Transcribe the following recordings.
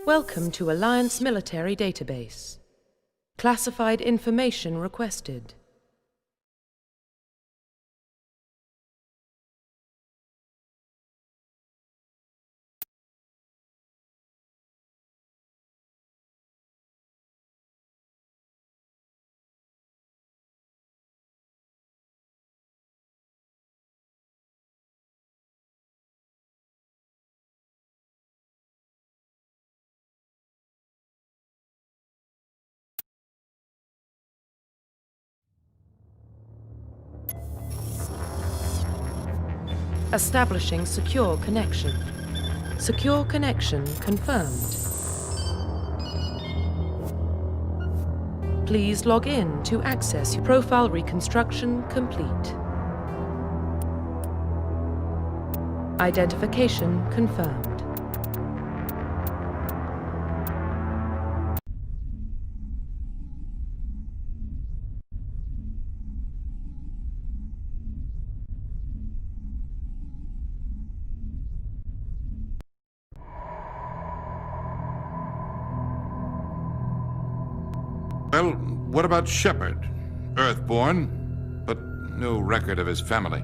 Welcome to Alliance Military Database. Classified information requested. Establishing secure connection. Secure connection confirmed. Please log in to access your profile reconstruction complete. Identification confirmed. Well, what about Shepard? Earthborn, but no record of his family.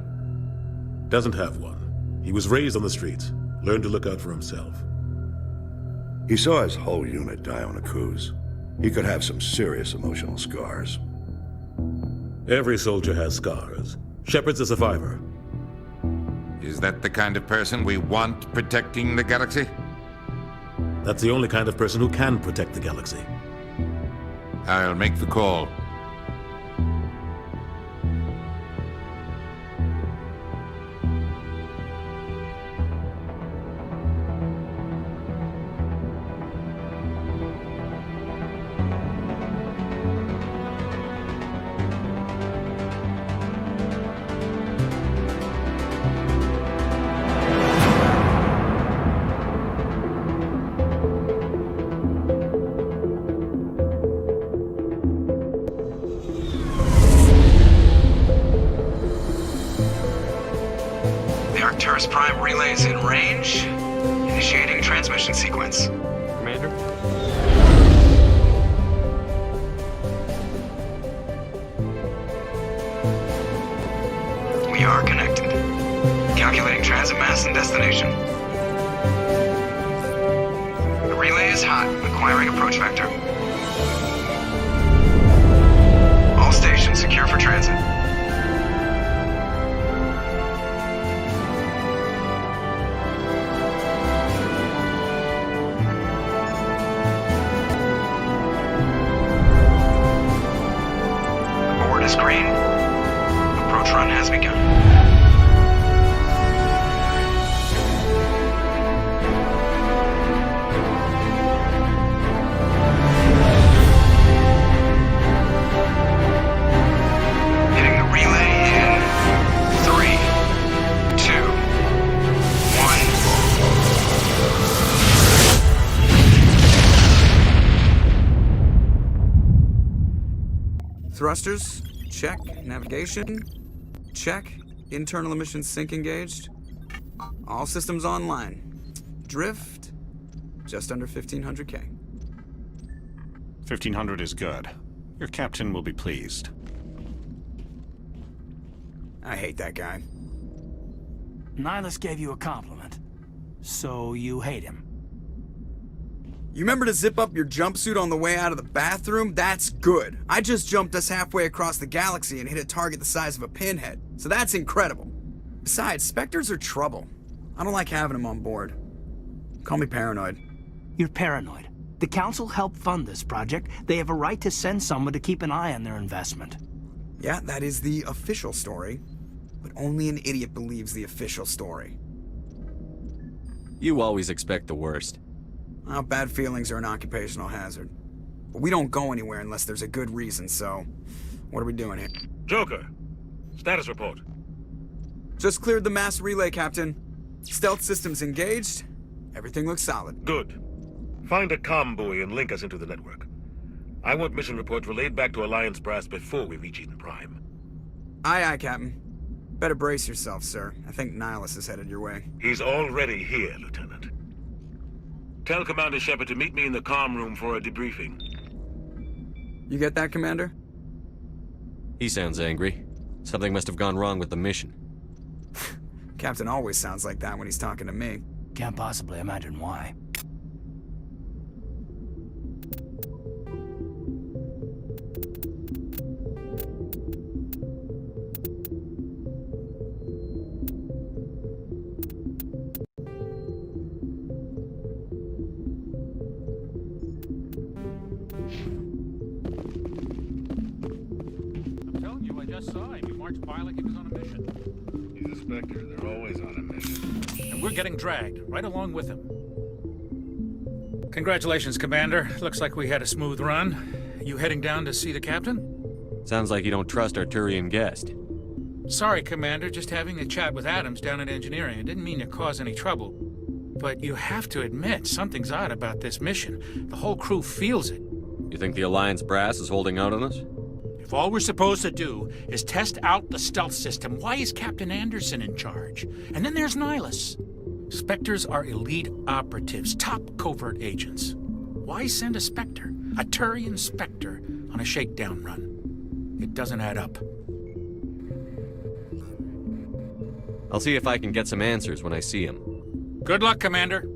Doesn't have one. He was raised on the streets, learned to look out for himself. He saw his whole unit die on a cruise. He could have some serious emotional scars. Every soldier has scars. Shepard's a survivor. Is that the kind of person we want protecting the galaxy? That's the only kind of person who can protect the galaxy. I'll make the call. Prime relays in range. Initiating transmission sequence. Commander? We are connected. Calculating transit mass and destination. The relay is hot, acquiring approach vector. All stations secure for transit. Green. Approach run has begun. Hitting the relay in 3, 2, 1. Thrusters. Check. Navigation. Check. Internal emissions sync engaged. All systems online. Drift. Just under 1500K. 1500 is good. Your captain will be pleased. I hate that guy. Nihilus gave you a compliment. So you hate him. You remember to zip up your jumpsuit on the way out of the bathroom? That's good. I just jumped us halfway across the galaxy and hit a target the size of a pinhead. So that's incredible. Besides, Spectres are trouble. I don't like having them on board. Call me paranoid. You're paranoid. The Council helped fund this project. They have a right to send someone to keep an eye on their investment. Yeah, that is the official story. But only an idiot believes the official story. You always expect the worst. Well, bad feelings are an occupational hazard. But we don't go anywhere unless there's a good reason, so... What are we doing here? Joker, status report. Just cleared the mass relay, Captain. Stealth systems engaged. Everything looks solid. Good. Find a comm buoy and link us into the network. I want mission reports relayed back to Alliance brass before we reach Eden Prime. Aye, aye, Captain. Better brace yourself, sir. I think Nihilus is headed your way. He's already here, Lieutenant. Tell Commander Shepard to meet me in the comm room for a debriefing. You get that, Commander? He sounds angry. Something must have gone wrong with the mission. Captain always sounds like that when he's talking to me. Can't possibly imagine why. I'm telling you, I just saw him. He marched by like he was on a mission. He's a Spectre. They're always on a mission. And we're getting dragged, right along with him. Congratulations, Commander. Looks like we had a smooth run. You heading down to see the captain? Sounds like you don't trust our Turian guest. Sorry, Commander. Just having a chat with Adams down at engineering. I didn't mean to cause any trouble. But you have to admit, something's odd about this mission. The whole crew feels it. You think the Alliance brass is holding out on us? If all we're supposed to do is test out the stealth system, why is Captain Anderson in charge? And then there's Nihilus. Spectres are elite operatives, top covert agents. Why send a Spectre, a Turian Spectre, on a shakedown run? It doesn't add up. I'll see if I can get some answers when I see him. Good luck, Commander.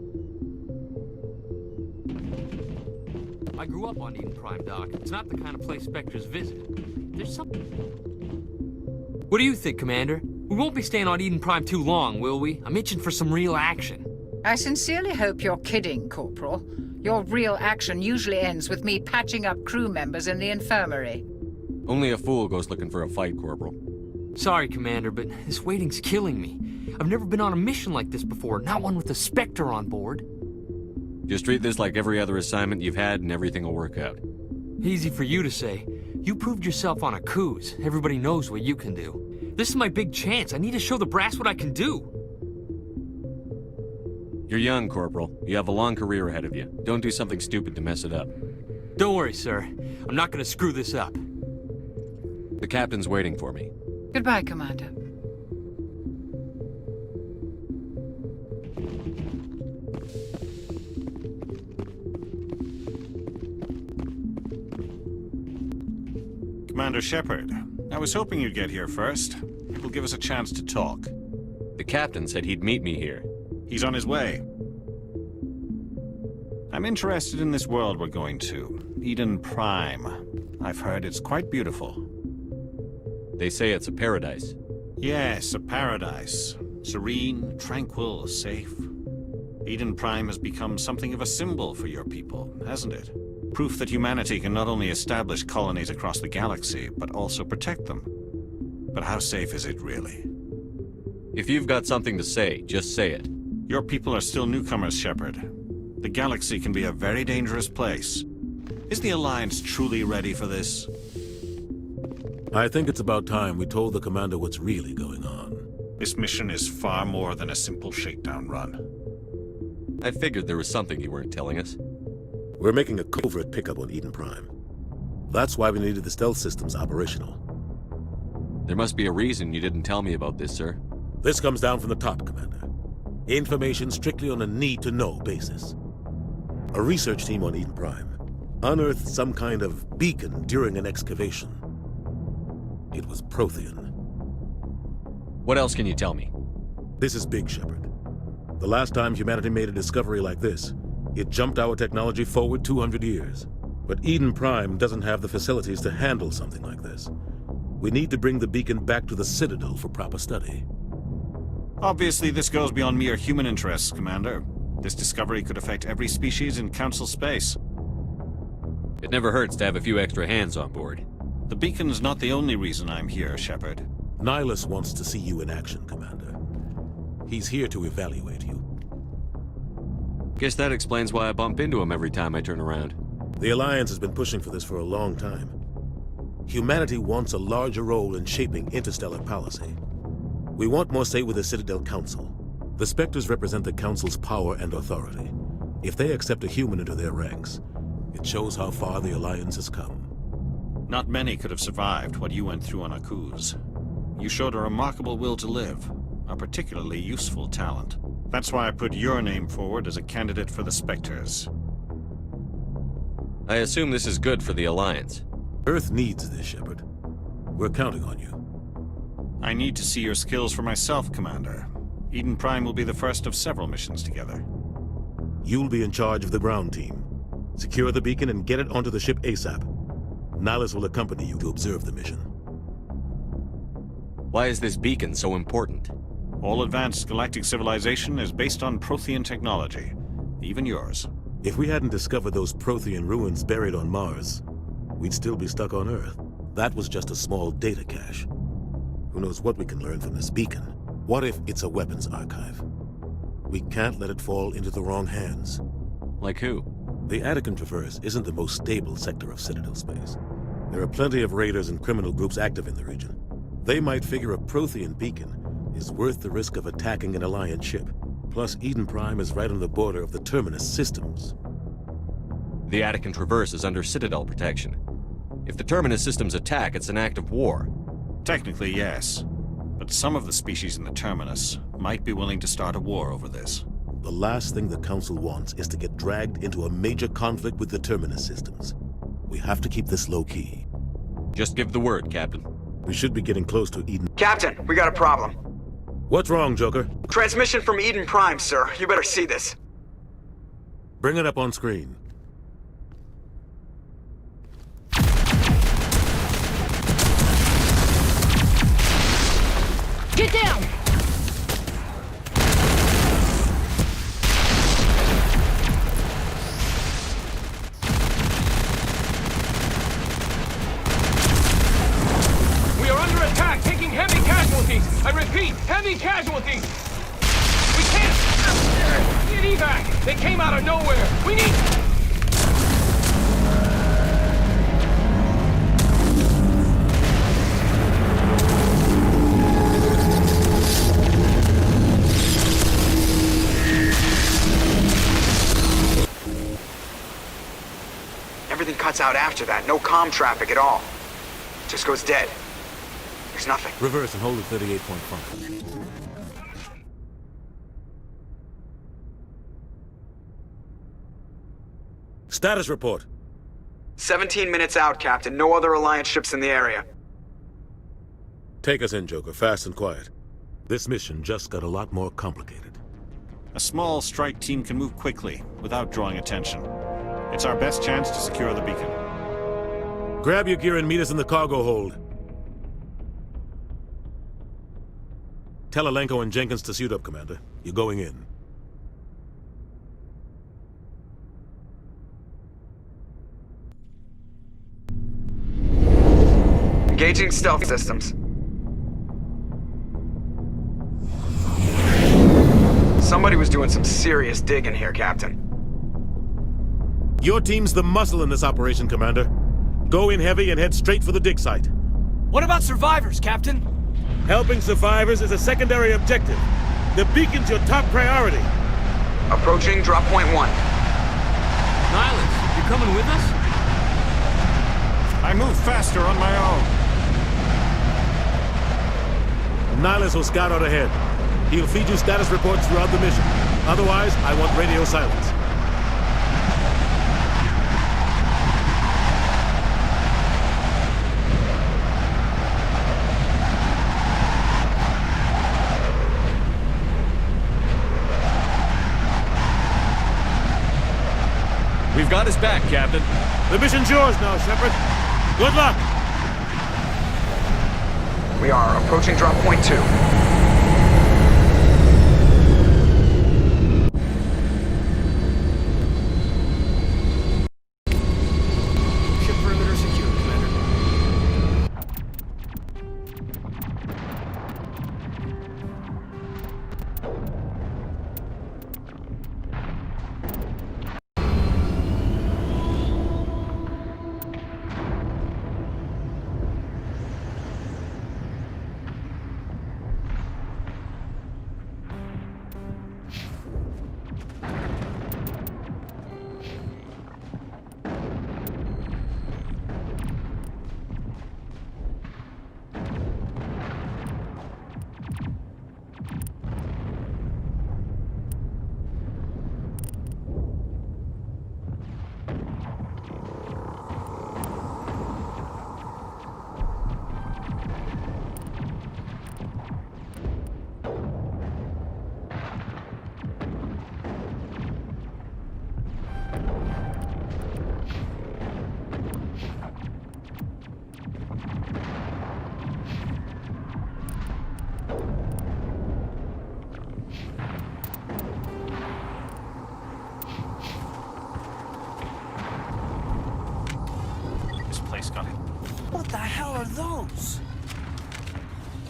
I grew up on Eden Prime, Doc. It's not the kind of place Spectres visit. There's something... What do you think, Commander? We won't be staying on Eden Prime too long, will we? I'm itching for some real action. I sincerely hope you're kidding, Corporal. Your real action usually ends with me patching up crew members in the infirmary. Only a fool goes looking for a fight, Corporal. Sorry, Commander, but this waiting's killing me. I've never been on a mission like this before, not one with a Spectre on board. Just treat this like every other assignment you've had and everything will work out. Easy for you to say. You proved yourself on a cruise. Everybody knows what you can do. This is my big chance. I need to show the brass what I can do. You're young, Corporal. You have a long career ahead of you. Don't do something stupid to mess it up. Don't worry, sir. I'm not gonna screw this up. The captain's waiting for me. Goodbye, Commander. Commander Shepard, I was hoping you'd get here first. It will give us a chance to talk. The captain said he'd meet me here. He's on his way. I'm interested in this world we're going to, Eden Prime. I've heard it's quite beautiful. They say it's a paradise. Yes, a paradise. Serene, tranquil, safe. Eden Prime has become something of a symbol for your people, hasn't it? Proof that humanity can not only establish colonies across the galaxy, but also protect them. But how safe is it really? If you've got something to say, just say it. Your people are still newcomers, Shepard. The galaxy can be a very dangerous place. Is the Alliance truly ready for this? I think it's about time we told the Commander what's really going on. This mission is far more than a simple shakedown run. I figured there was something you weren't telling us. We're making a covert pickup on Eden Prime. That's why we needed the stealth systems operational. There must be a reason you didn't tell me about this, sir. This comes down from the top, Commander. Information strictly on a need-to-know basis. A research team on Eden Prime unearthed some kind of beacon during an excavation. It was Protean. What else can you tell me? This is big, Shepard. The last time humanity made a discovery like this, it jumped our technology forward 200 years. But Eden Prime doesn't have the facilities to handle something like this. We need to bring the beacon back to the Citadel for proper study. Obviously, this goes beyond mere human interests, Commander. This discovery could affect every species in Council space. It never hurts to have a few extra hands on board. The beacon's not the only reason I'm here, Shepard. Nihilus wants to see you in action, Commander. He's here to evaluate you. Guess that explains why I bump into him every time I turn around. The Alliance has been pushing for this for a long time. Humanity wants a larger role in shaping interstellar policy. We want more say with the Citadel Council. The Spectres represent the Council's power and authority. If they accept a human into their ranks, it shows how far the Alliance has come. Not many could have survived what you went through on Akuz. You showed a remarkable will to live, a particularly useful talent. That's why I put your name forward as a candidate for the Spectres. I assume this is good for the Alliance. Earth needs this, Shepard. We're counting on you. I need to see your skills for myself, Commander. Eden Prime will be the first of several missions together. You'll be in charge of the ground team. Secure the beacon and get it onto the ship ASAP. Nihilus will accompany you to observe the mission. Why is this beacon so important? All advanced galactic civilization is based on Prothean technology. Even yours. If we hadn't discovered those Prothean ruins buried on Mars, we'd still be stuck on Earth. That was just a small data cache. Who knows what we can learn from this beacon? What if it's a weapons archive? We can't let it fall into the wrong hands. Like who? The Attican Traverse isn't the most stable sector of Citadel space. There are plenty of raiders and criminal groups active in the region. They might figure a Prothean beacon is worth the risk of attacking an Alliance ship. Plus, Eden Prime is right on the border of the Terminus systems. The Attican Traverse is under Citadel protection. If the Terminus systems attack, it's an act of war. Technically, yes. But some of the species in the Terminus might be willing to start a war over this. The last thing the Council wants is to get dragged into a major conflict with the Terminus systems. We have to keep this low-key. Just give the word, Captain. We should be getting close to Eden. Captain, we got a problem. What's wrong, Joker? Transmission from Eden Prime, sir. You better see this. Bring it up on screen. Get down! We are under attack, taking heavy casualties. I repeat, heavy casualties. We can't get evac. They came out of nowhere. We need... Everything cuts out after that. No comm traffic at all. Just goes dead. There's nothing. Reverse and hold at 38.5. Status report. 17 minutes out, Captain. No other Alliance ships in the area. Take us in, Joker. Fast and quiet. This mission just got a lot more complicated. A small strike team can move quickly, without drawing attention. It's our best chance to secure the beacon. Grab your gear and meet us in the cargo hold. Tell Alenko and Jenkins to suit up, Commander. You're going in. Engaging stealth systems. Somebody was doing some serious digging here, Captain. Your team's the muscle in this operation, Commander. Go in heavy and head straight for the dig site. What about survivors, Captain? Helping survivors is a secondary objective. The beacon's your top priority. Approaching drop point 1. Nihilus, you coming with us? I move faster on my own. Nihilus will scout out ahead. He'll feed you status reports throughout the mission. Otherwise, I want radio silence. We've got his back, Captain. The mission's yours now, Shepard. Good luck! We are approaching drop point 2. Ship perimeter secure, Commander.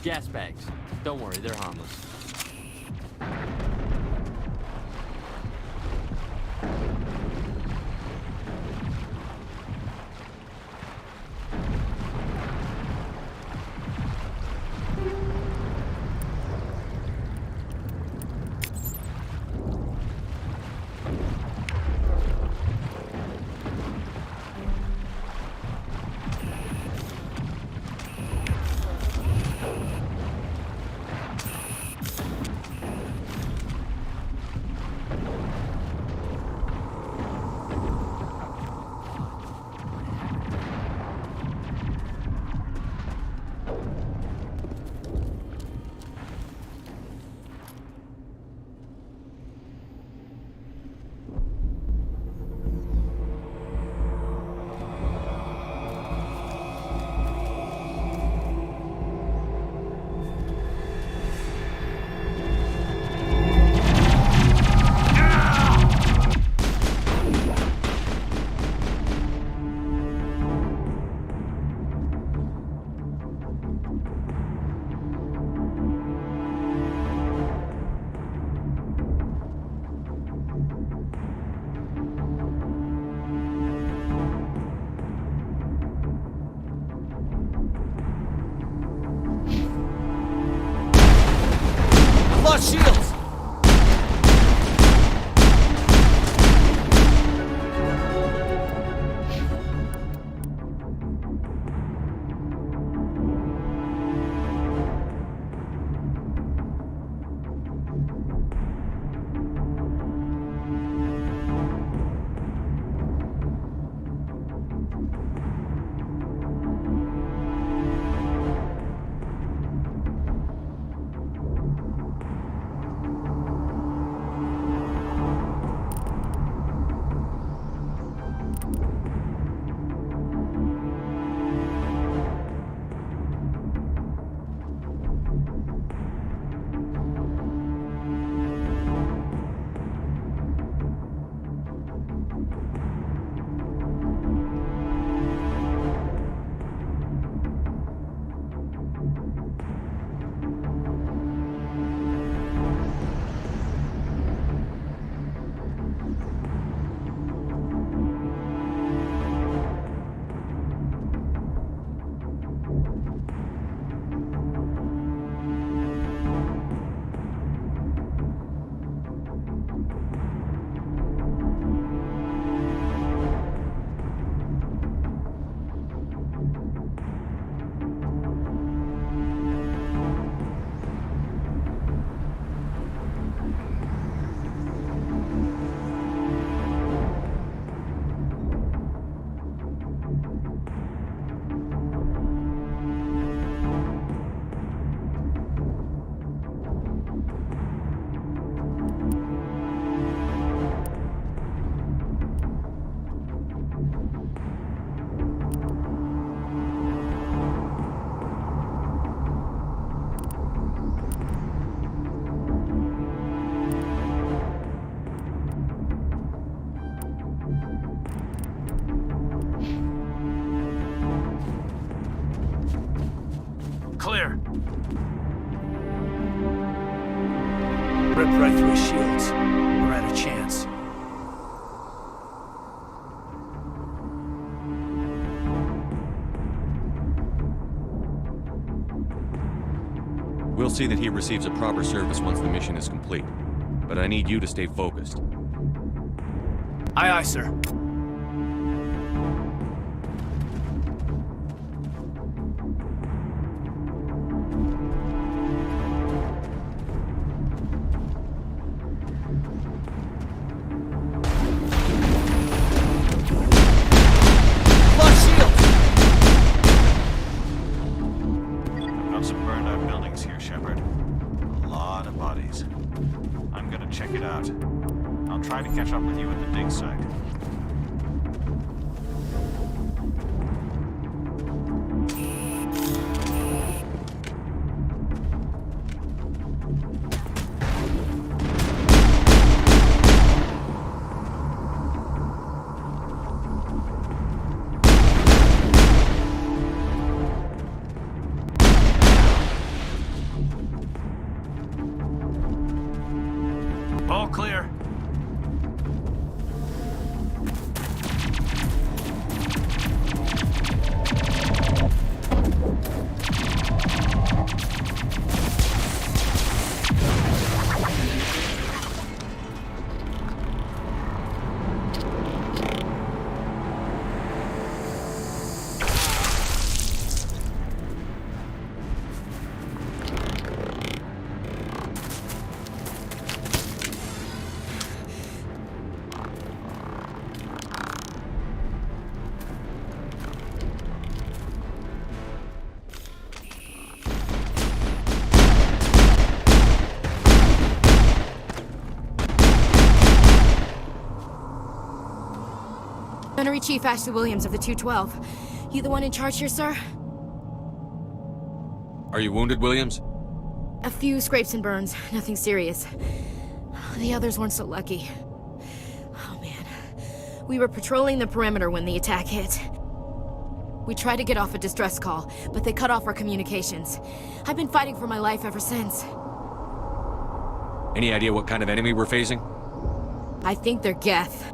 Gas bags. Don't worry, they're harmless. Shields! Clear. Ripped right through his shields. We're at a chance. We'll see that he receives a proper service once the mission is complete. But I need you to stay focused. Aye, aye, sir. Try to catch up with you at the dig site. All clear. Gunnery Chief Ashley Williams of the 212. You the one in charge here, sir? Are you wounded, Williams? A few scrapes and burns, nothing serious. The others weren't so lucky. Oh man. We were patrolling the perimeter when the attack hit. We tried to get off a distress call, but they cut off our communications. I've been fighting for my life ever since. Any idea what kind of enemy we're facing? I think they're Geth.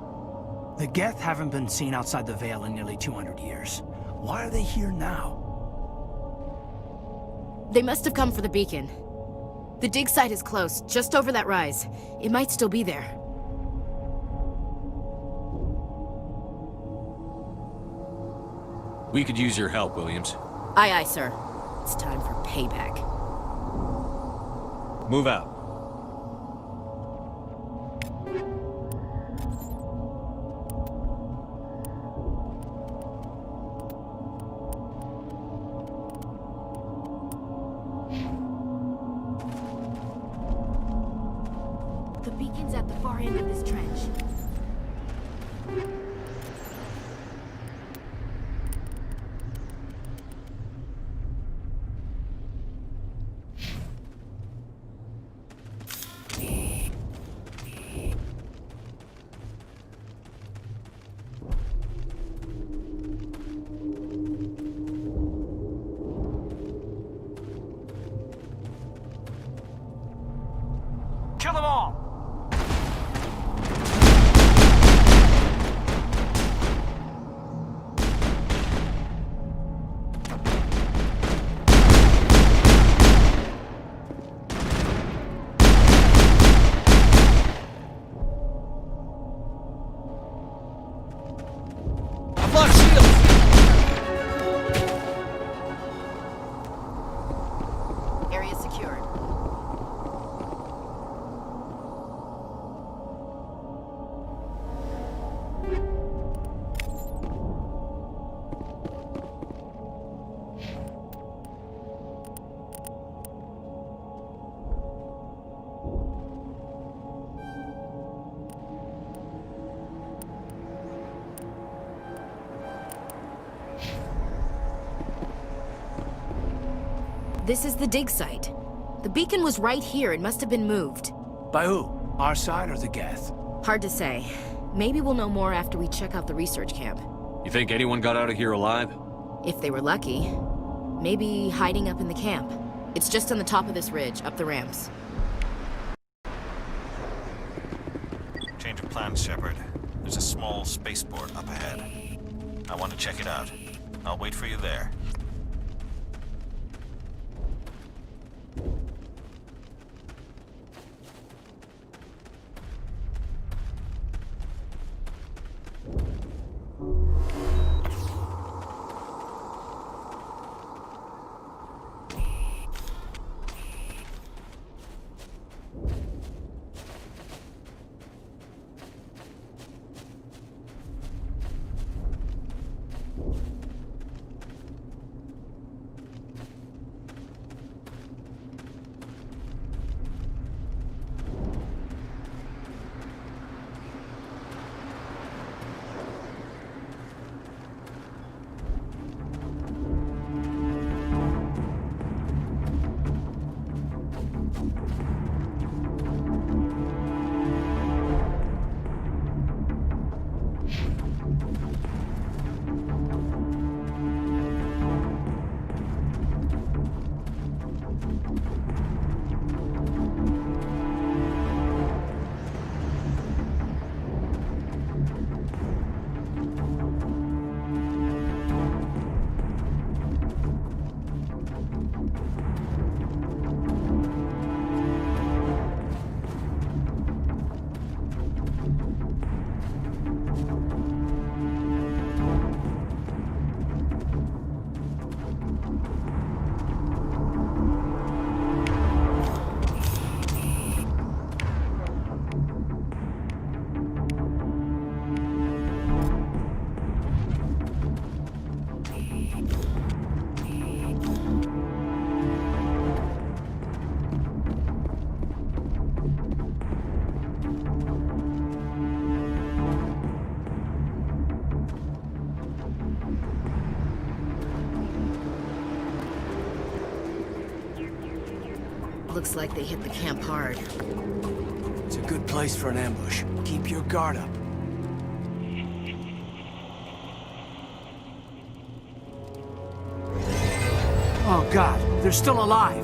The Geth haven't been seen outside the Veil in nearly 200 years. Why are they here now? They must have come for the beacon. The dig site is close, just over that rise. It might still be there. We could use your help, Williams. Aye, aye, sir. It's time for payback. Move out. The beacon's at the far end of this trench. Kill them all! Area secured. This is the dig site. The beacon was right here. It must have been moved. By who? Our side or the Geth? Hard to say. Maybe we'll know more after we check out the research camp. You think anyone got out of here alive? If they were lucky. Maybe hiding up in the camp. It's just on the top of this ridge, up the ramps. Change of plans, Shepard. There's a small spaceport up ahead. I want to check it out. I'll wait for you there. Looks like they hit the camp hard. It's a good place for an ambush. Keep your guard up. Oh god, they're still alive!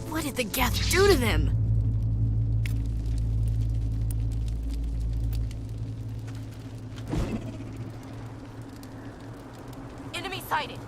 What did the Geth do to them? Enemy sighted!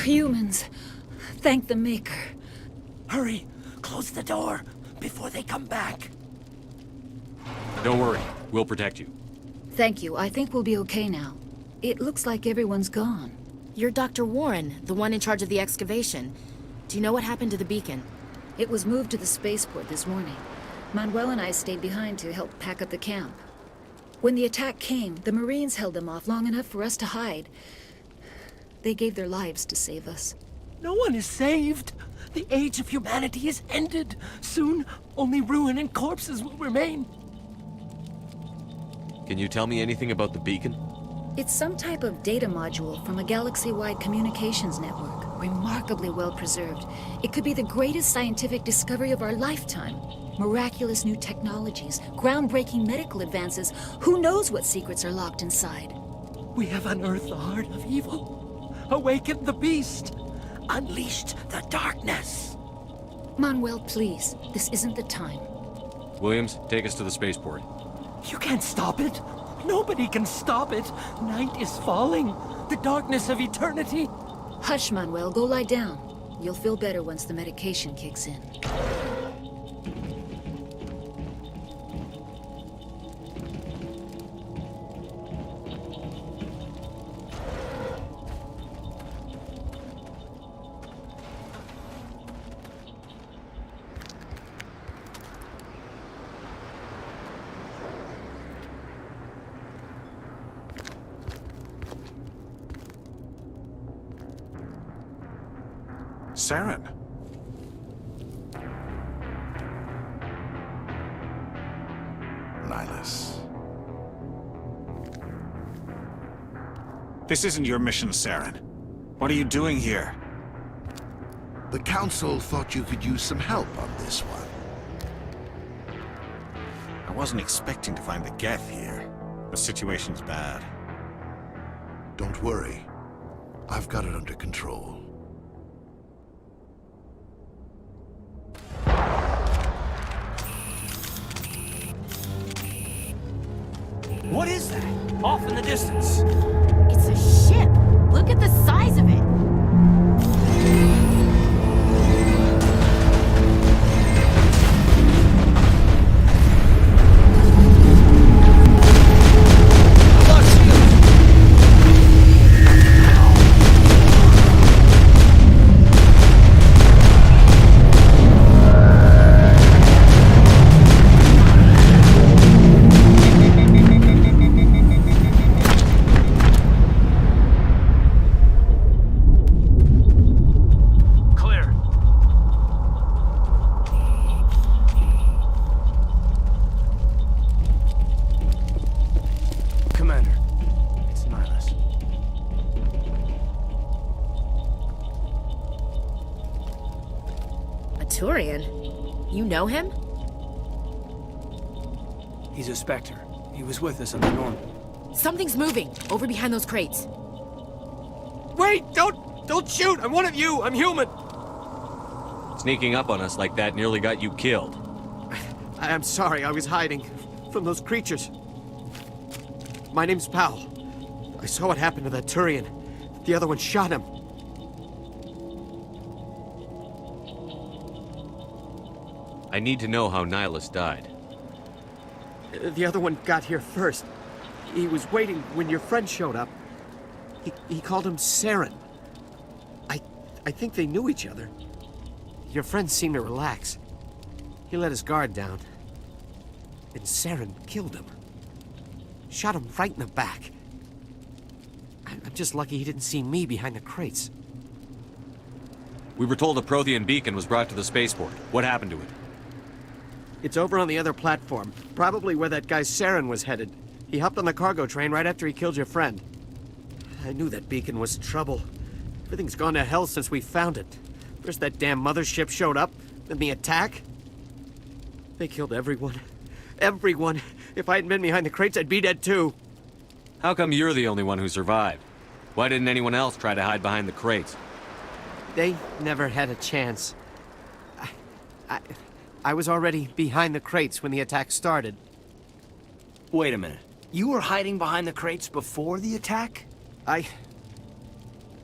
Humans. Thank the Maker. Hurry! Close the door before they come back. Don't worry. We'll protect you. Thank you. I think we'll be okay now. It looks like everyone's gone. You're Dr. Warren, the one in charge of the excavation. Do you know what happened to the beacon? It was moved to the spaceport this morning. Manuel and I stayed behind to help pack up the camp. When the attack came, the Marines held them off long enough for us to hide. They gave their lives to save us. No one is saved. The age of humanity is ended. Soon, only ruin and corpses will remain. Can you tell me anything about the beacon? It's some type of data module from a galaxy-wide communications network. Remarkably well preserved. It could be the greatest scientific discovery of our lifetime. Miraculous new technologies, groundbreaking medical advances. Who knows what secrets are locked inside? We have unearthed the heart of evil. Awakened the beast. Unleashed the darkness. Manuel, please. This isn't the time. Williams, take us to the spaceport. You can't stop it. Nobody can stop it. Night is falling. The darkness of eternity. Hush, Manuel. Go lie down. You'll feel better once the medication kicks in. Saren. Nihilus. This isn't your mission, Saren. What are you doing here? The Council thought you could use some help on this one. I wasn't expecting to find the Geth here. The situation's bad. Don't worry. I've got it under control. What is that? Off in the distance. It's a ship. Look at the size of it. Turian? You know him? He's a Spectre. He was with us on the normal. Something's moving, over behind those crates. Wait! Don't shoot! I'm one of you! I'm human! Sneaking up on us like that nearly got you killed. I'm sorry, I was hiding from those creatures. My name's Powell. I saw what happened to that Turian. The other one shot him. I need to know how Nihilus died. The other one got here first. He was waiting when your friend showed up. He called him Saren. I think they knew each other. Your friend seemed to relax. He let his guard down. And Saren killed him. Shot him right in the back. I'm just lucky he didn't see me behind the crates. We were told a Prothean beacon was brought to the spaceport. What happened to it? It's over on the other platform. Probably where that guy Saren was headed. He hopped on the cargo train right after he killed your friend. I knew that beacon was trouble. Everything's gone to hell since we found it. First that damn mothership showed up, then the attack. They killed everyone. Everyone. If I hadn't been behind the crates, I'd be dead too. How come you're the only one who survived? Why didn't anyone else try to hide behind the crates? They never had a chance. I was already behind the crates when the attack started. Wait a minute. You were hiding behind the crates before the attack?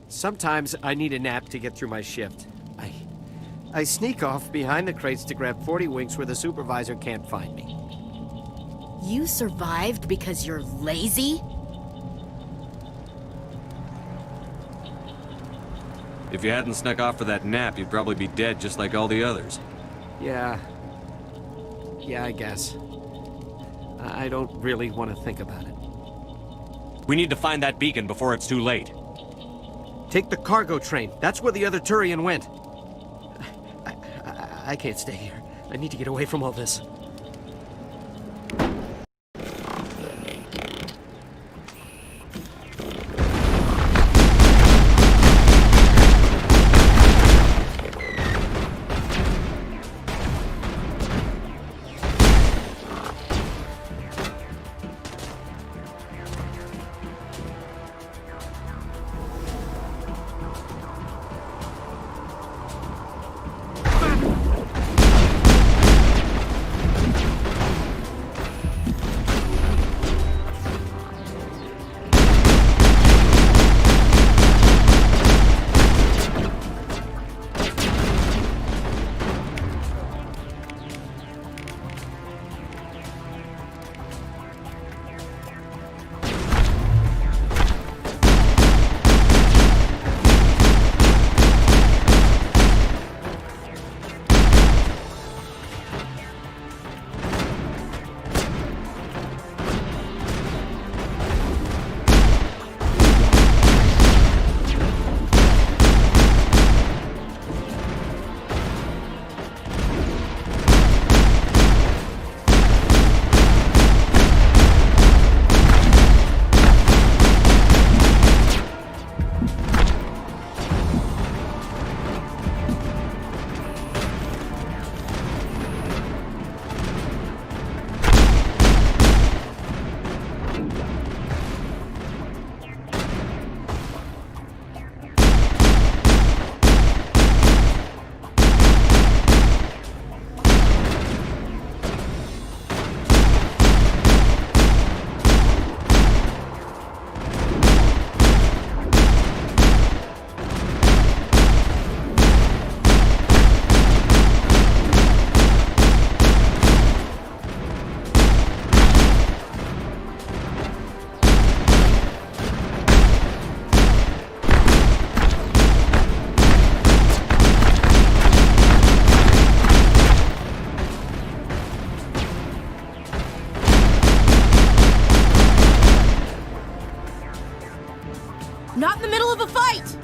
Sometimes I need a nap to get through my shift. I sneak off behind the crates to grab 40 winks where the supervisor can't find me. You survived because you're lazy? If you hadn't snuck off for that nap, you'd probably be dead just like all the others. Yeah, I guess. I don't really want to think about it. We need to find that beacon before it's too late. Take the cargo train. That's where the other Turian went. I can't stay here. I need to get away from all this. Not in the middle of a fight!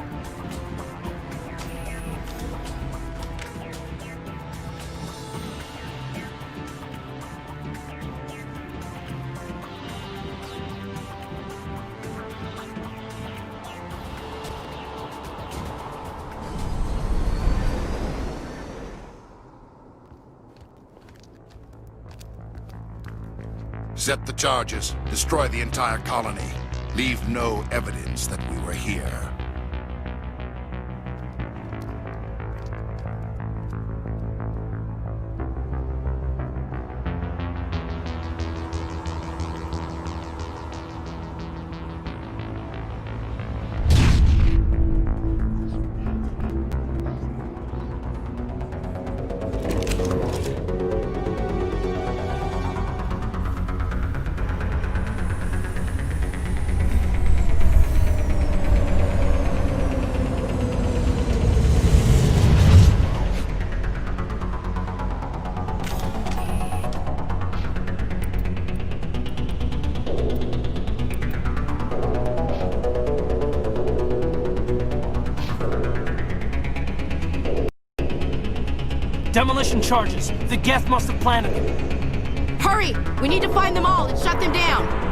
Set the charges. Destroy the entire colony. Leave no evidence that we were here. Demolition charges. The Geth must have planted them. Hurry! We need to find them all and shut them down!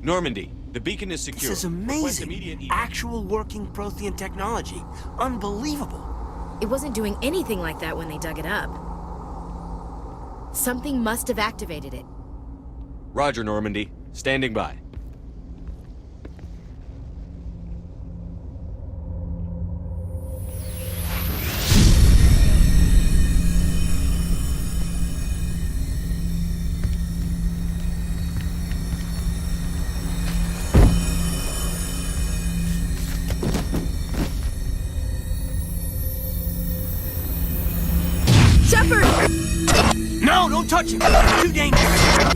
Normandy, the beacon is secure. This is Request amazing. immediate Actual working Prothean technology. Unbelievable. It wasn't doing anything like that when they dug it up. Something must have activated it. Roger, Normandy. Standing by. Shepard! No, don't touch him! Too dangerous!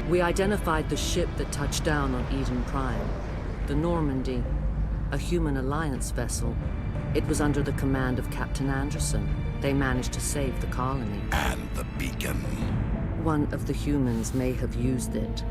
We identified the ship that touched down on Eden Prime. The Normandy, a human alliance vessel. It was under the command of Captain Anderson. They managed to save the colony. And the beacon. One of the humans may have used it.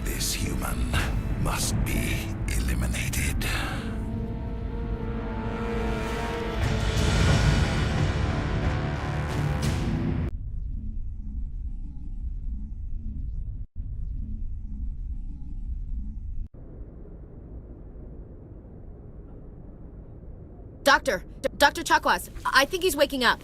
This human must be eliminated. Dr. Chakwas, I think he's waking up.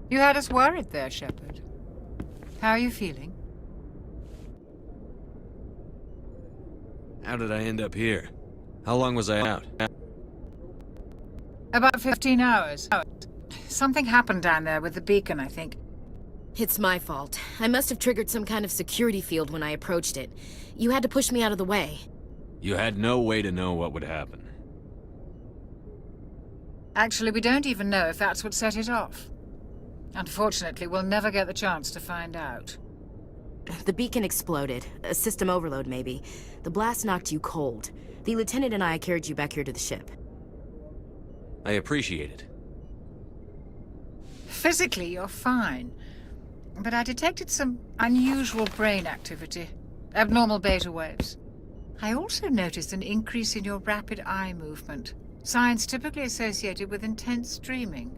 You had us worried there, Shepard. How are you feeling? How did I end up here? How long was I out? About 15 hours. Something happened down there with the beacon, I think. It's my fault. I must have triggered some kind of security field when I approached it. You had to push me out of the way. You had no way to know what would happen. Actually, we don't even know if that's what set it off. Unfortunately, we'll never get the chance to find out. The beacon exploded. A system overload, maybe. The blast knocked you cold. The lieutenant and I carried you back here to the ship. I appreciate it. Physically, you're fine. But I detected some unusual brain activity. Abnormal beta waves. I also noticed an increase in your rapid eye movement. Signs typically associated with intense dreaming.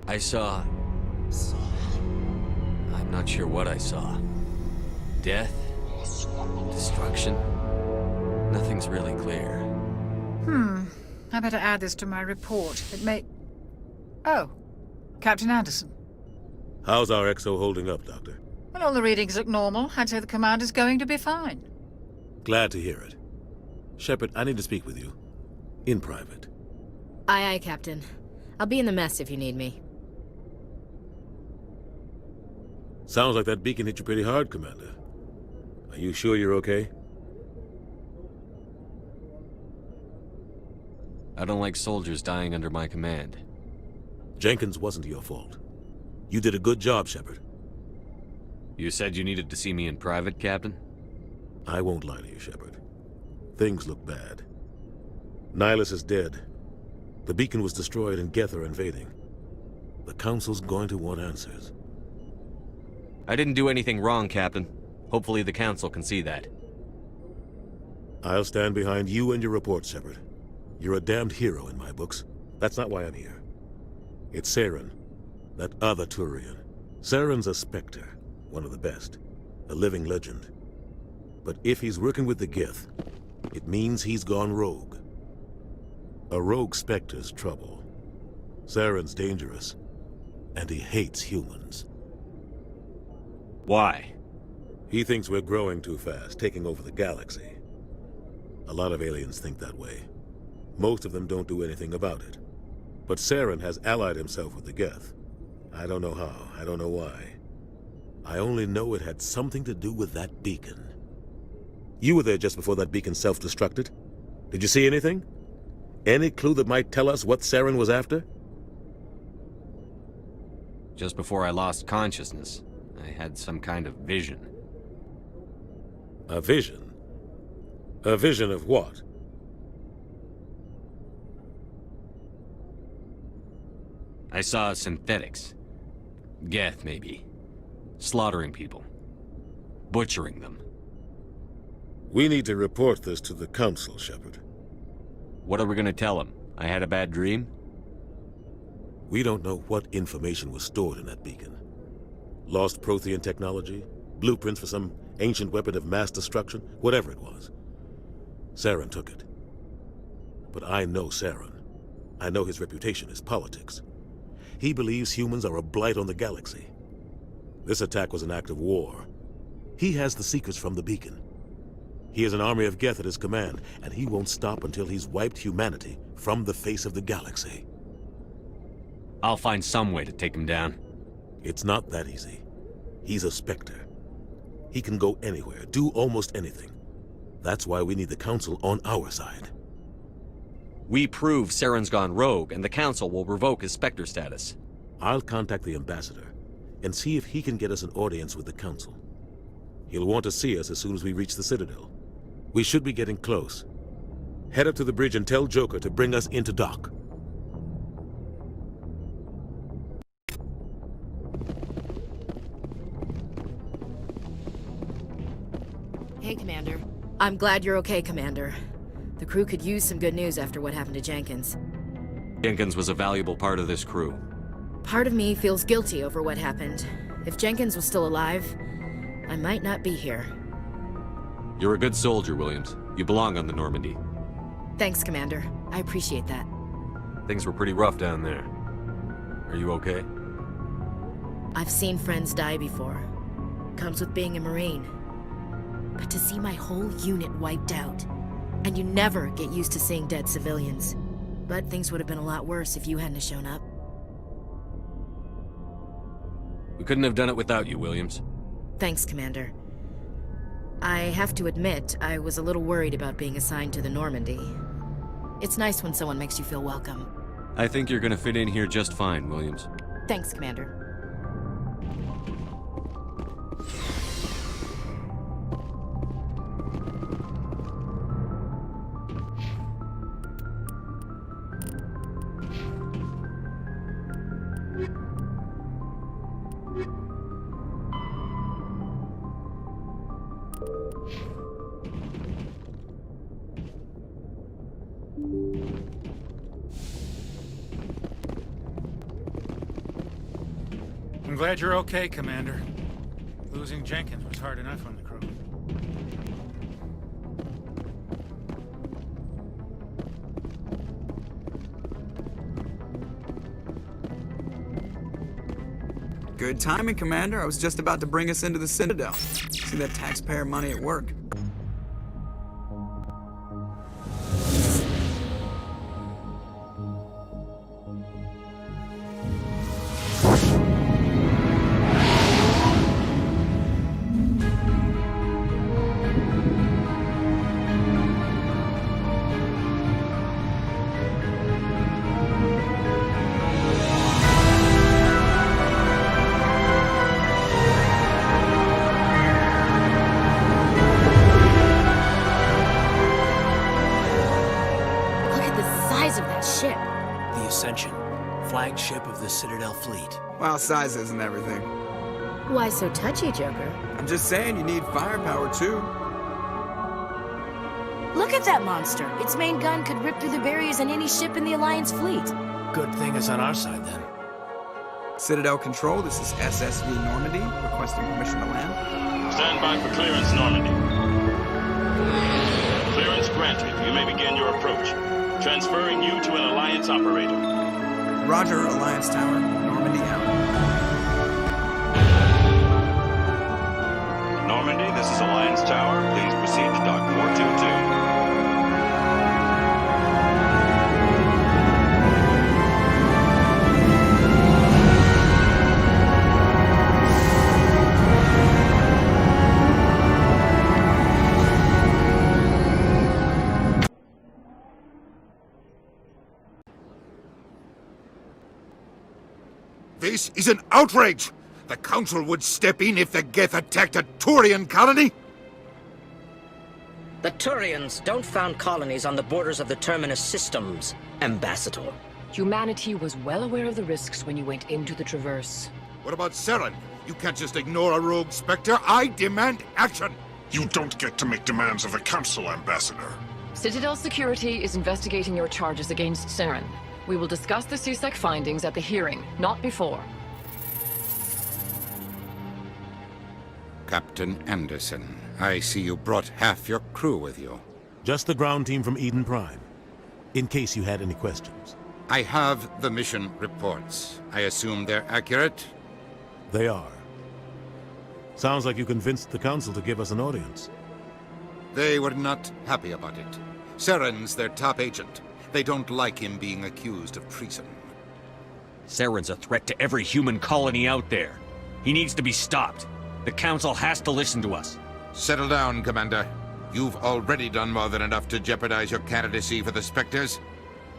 I saw... I'm not sure what I saw. Death? Destruction? Nothing's really clear. I better add this to my report. It may... Oh, Captain Anderson. How's our XO holding up, Doctor? Well, all the readings look normal. I'd say the commander's going to be fine. Glad to hear it. Shepard, I need to speak with you. In private. Aye, Captain. I'll be in the mess if you need me. Sounds like that beacon hit you pretty hard, Commander. Are you sure you're okay? I don't like soldiers dying under my command. Jenkins wasn't your fault. You did a good job, Shepard. You said you needed to see me in private, Captain? I won't lie to you, Shepard. Things look bad. Nihilus is dead. The beacon was destroyed and Geth are invading. The Council's going to want answers. I didn't do anything wrong, Captain. Hopefully the Council can see that. I'll stand behind you and your report, Shepard. You're a damned hero in my books. That's not why I'm here. It's Saren, that other Turian. Saren's a Spectre, one of the best. A living legend. But if he's working with the Geth, it means he's gone rogue. A rogue Spectre's trouble. Saren's dangerous, and he hates humans. Why? He thinks we're growing too fast, taking over the galaxy. A lot of aliens think that way. Most of them don't do anything about it. But Saren has allied himself with the Geth. I don't know how, I don't know why. I only know it had something to do with that beacon. You were there just before that beacon self-destructed. Did you see anything? Any clue that might tell us what Saren was after? Just before I lost consciousness, I had some kind of vision. A vision? A vision of what? I saw synthetics. Geth, maybe. Slaughtering people. Butchering them. We need to report this to the Council, Shepard. What are we gonna tell them? I had a bad dream? We don't know what information was stored in that beacon. Lost Prothean technology? Blueprints for some ancient weapon of mass destruction? Whatever it was. Saren took it. But I know Saren. I know his reputation is politics. He believes humans are a blight on the galaxy. This attack was an act of war. He has the secrets from the beacon. He has an army of Geth at his command, and he won't stop until he's wiped humanity from the face of the galaxy. I'll find some way to take him down. It's not that easy. He's a Spectre. He can go anywhere, do almost anything. That's why we need the Council on our side. We prove Saren's gone rogue, and the Council will revoke his Spectre status. I'll contact the Ambassador and see if he can get us an audience with the Council. He'll want to see us as soon as we reach the Citadel. We should be getting close. Head up to the bridge and tell Joker to bring us into dock. Hey, Commander. I'm glad you're okay, Commander. The crew could use some good news after what happened to Jenkins. Jenkins was a valuable part of this crew. Part of me feels guilty over what happened. If Jenkins was still alive, I might not be here. You're a good soldier, Williams. You belong on the Normandy. Thanks, Commander. I appreciate that. Things were pretty rough down there. Are you okay? I've seen friends die before. Comes with being a Marine. But to see my whole unit wiped out, and you never get used to seeing dead civilians. But things would have been a lot worse if you hadn't shown up. We couldn't have done it without you, Williams. Thanks, Commander. I have to admit, I was a little worried about being assigned to the Normandy. It's nice when someone makes you feel welcome. I think you're gonna fit in here just fine, Williams. Thanks, Commander. I'm glad you're okay, Commander. Losing Jenkins was hard enough on the crew. Good timing, Commander. I was just about to bring us into the Citadel. See that taxpayer money at work. Flagship of the Citadel fleet. Well, size isn't everything. Why so touchy, Joker? I'm just saying you need firepower, too. Look at that monster. Its main gun could rip through the barriers in any ship in the Alliance fleet. Good thing it's on our side, then. Citadel Control, this is SSV Normandy, requesting permission to land. Stand by for clearance, Normandy. Clearance granted. You may begin your approach. Transferring you to an Alliance operator. Roger, Alliance Tower, Normandy out. Normandy, this is Alliance Tower. Please proceed to Dock 422. This is an outrage! The Council would step in if the Geth attacked a Turian colony? The Turians don't found colonies on the borders of the Terminus systems, Ambassador. Humanity was well aware of the risks when you went into the Traverse. What about Saren? You can't just ignore a rogue Spectre. I demand action! You don't get to make demands of the Council, Ambassador. Citadel Security is investigating your charges against Saren. We will discuss the CSEC findings at the hearing, not before. Captain Anderson, I see you brought half your crew with you. Just the ground team from Eden Prime, in case you had any questions. I have the mission reports. I assume they're accurate? They are. Sounds like you convinced the Council to give us an audience. They were not happy about it. Saren's their top agent. They don't like him being accused of treason. Saren's a threat to every human colony out there. He needs to be stopped. The Council has to listen to us. Settle down, Commander. You've already done more than enough to jeopardize your candidacy for the Spectres.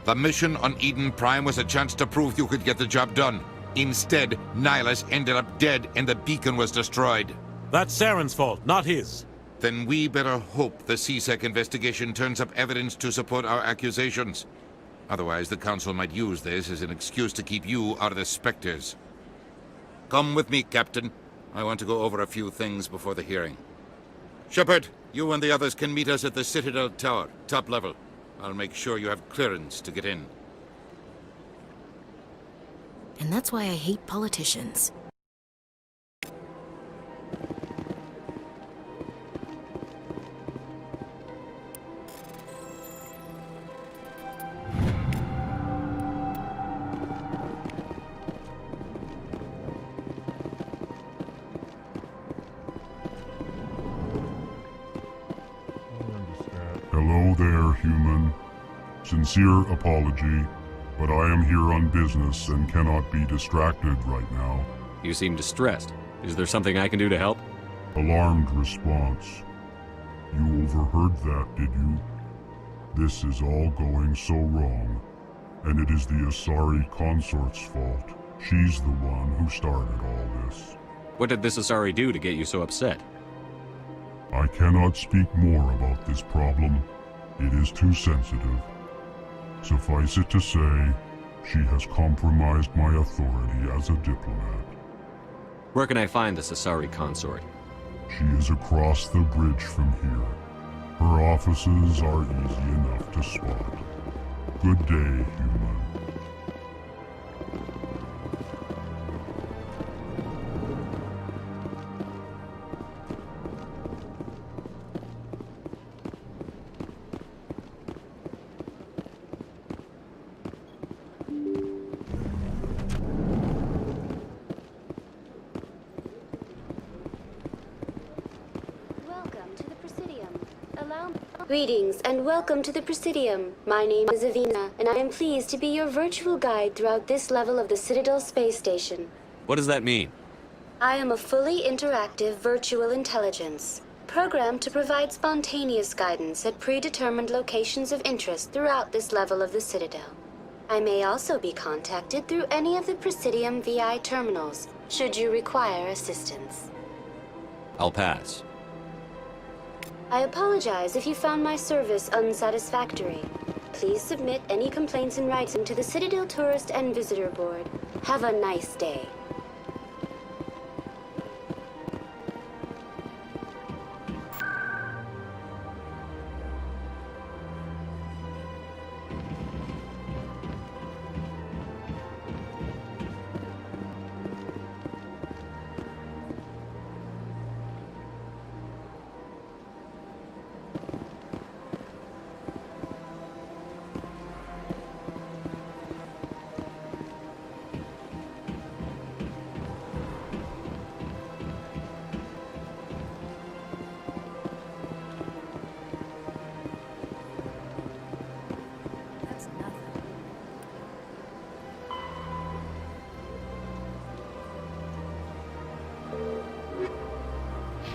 The mission on Eden Prime was a chance to prove you could get the job done. Instead, Nihilus ended up dead and the beacon was destroyed. That's Saren's fault, not his. Then we better hope the CSEC investigation turns up evidence to support our accusations. Otherwise, the Council might use this as an excuse to keep you out of the Spectres. Come with me, Captain. I want to go over a few things before the hearing. Shepard, you and the others can meet us at the Citadel Tower, top level. I'll make sure you have clearance to get in. And that's why I hate politicians. Hello there, human. Sincere apology, but I am here on business and cannot be distracted right now. You seem distressed. Is there something I can do to help? Alarmed response. You overheard that, did you? This is all going so wrong, and it is the Asari consort's fault. She's the one who started all this. What did this Asari do to get you so upset? I cannot speak more about this problem. It is too sensitive. Suffice it to say, she has compromised my authority as a diplomat. Where can I find this Asari consort? She is across the bridge from here. Her offices are easy enough to spot. Good day, human. Greetings and welcome to the Presidium. My name is Avina, and I am pleased to be your virtual guide throughout this level of the Citadel space station. What does that mean? I am a fully interactive virtual intelligence, programmed to provide spontaneous guidance at predetermined locations of interest throughout this level of the Citadel. I may also be contacted through any of the Presidium VI terminals, should you require assistance. I'll pass. I apologize if you found my service unsatisfactory. Please submit any complaints in writing to the Citadel Tourist and Visitor Board. Have a nice day.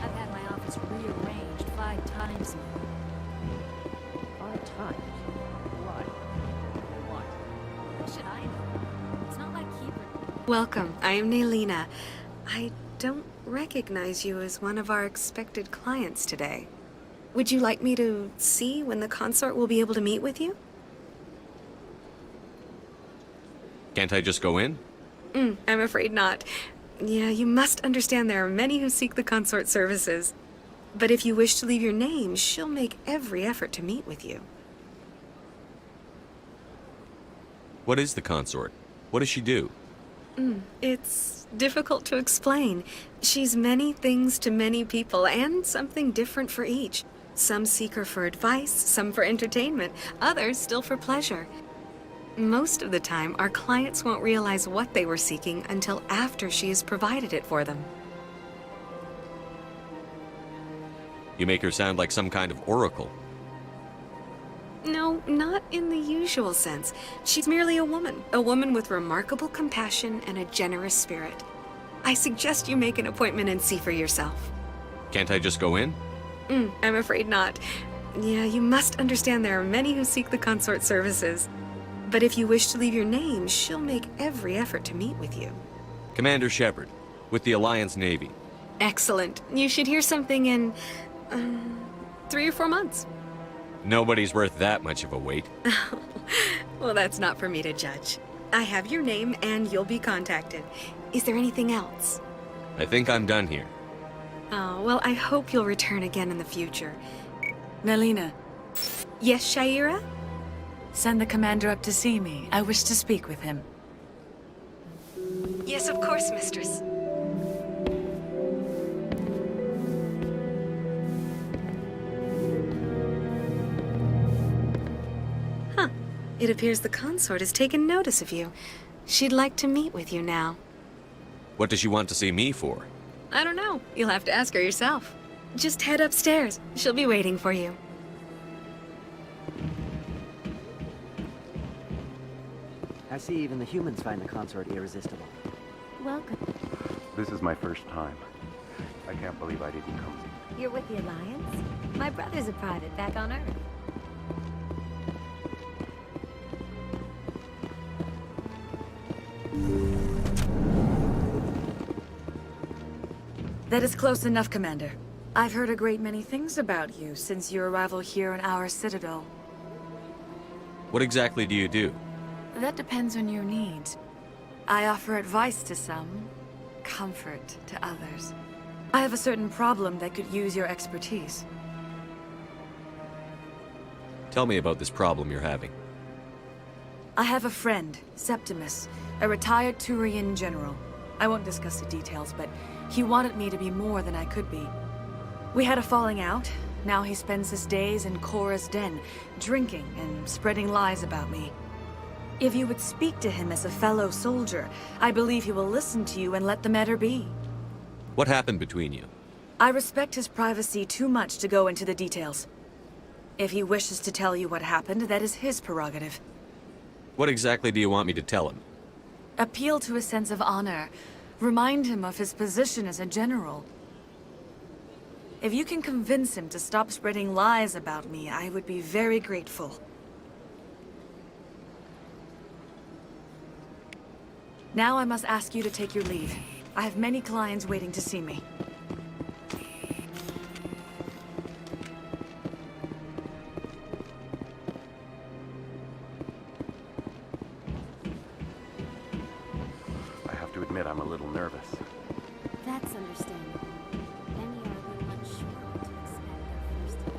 I've had my office rearranged 5 times now. 5 times? Why? What? How should I know? It's not like keeper. Welcome. I am Naylina. I don't recognize you as one of our expected clients today. Would you like me to see when the consort will be able to meet with you? Can't I just go in? I'm afraid not. Yeah, you must understand there are many who seek the consort services. But if you wish to leave your name, she'll make every effort to meet with you. What is the consort? What does she do? It's difficult to explain. She's many things to many people, and something different for each. Some seek her for advice, some for entertainment, others still for pleasure. Most of the time, our clients won't realize what they were seeking until after she has provided it for them. You make her sound like some kind of oracle. No, not in the usual sense. She's merely a woman with remarkable compassion and a generous spirit. I suggest you make an appointment and see for yourself. Can't I just go in? I'm afraid not. Yeah, you must understand there are many who seek the consort services. But if you wish to leave your name, she'll make every effort to meet with you. Commander Shepard, with the Alliance Navy. Excellent. You should hear something in 3 or 4 months. Nobody's worth that much of a wait. Well, that's not for me to judge. I have your name and you'll be contacted. Is there anything else? I think I'm done here. Oh, well, I hope you'll return again in the future. Naylina. Yes, Shaira? Send the commander up to see me. I wish to speak with him. Yes, of course, mistress. It appears the consort has taken notice of you. She'd like to meet with you now. What does she want to see me for? I don't know. You'll have to ask her yourself. Just head upstairs. She'll be waiting for you. I see even the humans find the consort irresistible. Welcome. This is my first time. I can't believe I didn't come. You're with the Alliance? My brother's a private back on Earth. That is close enough, Commander. I've heard a great many things about you since your arrival here in our citadel. What exactly do you do? That depends on your needs. I offer advice to some, comfort to others. I have a certain problem that could use your expertise. Tell me about this problem you're having. I have a friend, Septimus, a retired Turian general. I won't discuss the details, but he wanted me to be more than I could be. We had a falling out. Now he spends his days in Korra's den, drinking and spreading lies about me. If you would speak to him as a fellow soldier, I believe he will listen to you and let the matter be. What happened between you? I respect his privacy too much to go into the details. If he wishes to tell you what happened, that is his prerogative. What exactly do you want me to tell him? Appeal to his sense of honor. Remind him of his position as a general. If you can convince him to stop spreading lies about me, I would be very grateful. Now I must ask you to take your leave. I have many clients waiting to see me. I have to admit I'm a little nervous. That's understandable. Many are a little unsure what to expect their first time.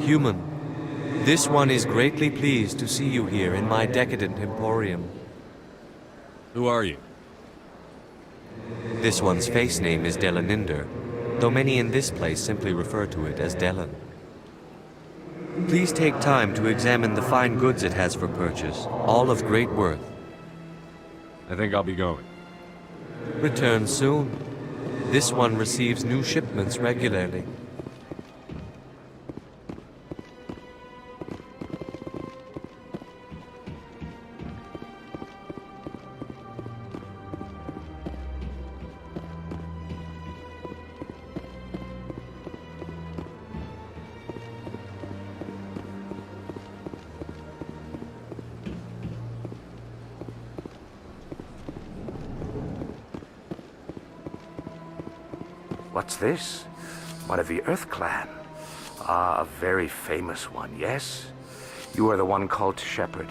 Human, this one is greatly pleased to see you here in my decadent emporium. Who are you? This one's face name is Delaninder, though many in this place simply refer to it as Delan. Please take time to examine the fine goods it has for purchase, all of great worth. I think I'll be going. Return soon. This one receives new shipments regularly. What's this? One of the Earth Clan. Ah, a very famous one, yes? You are the one called Shepard.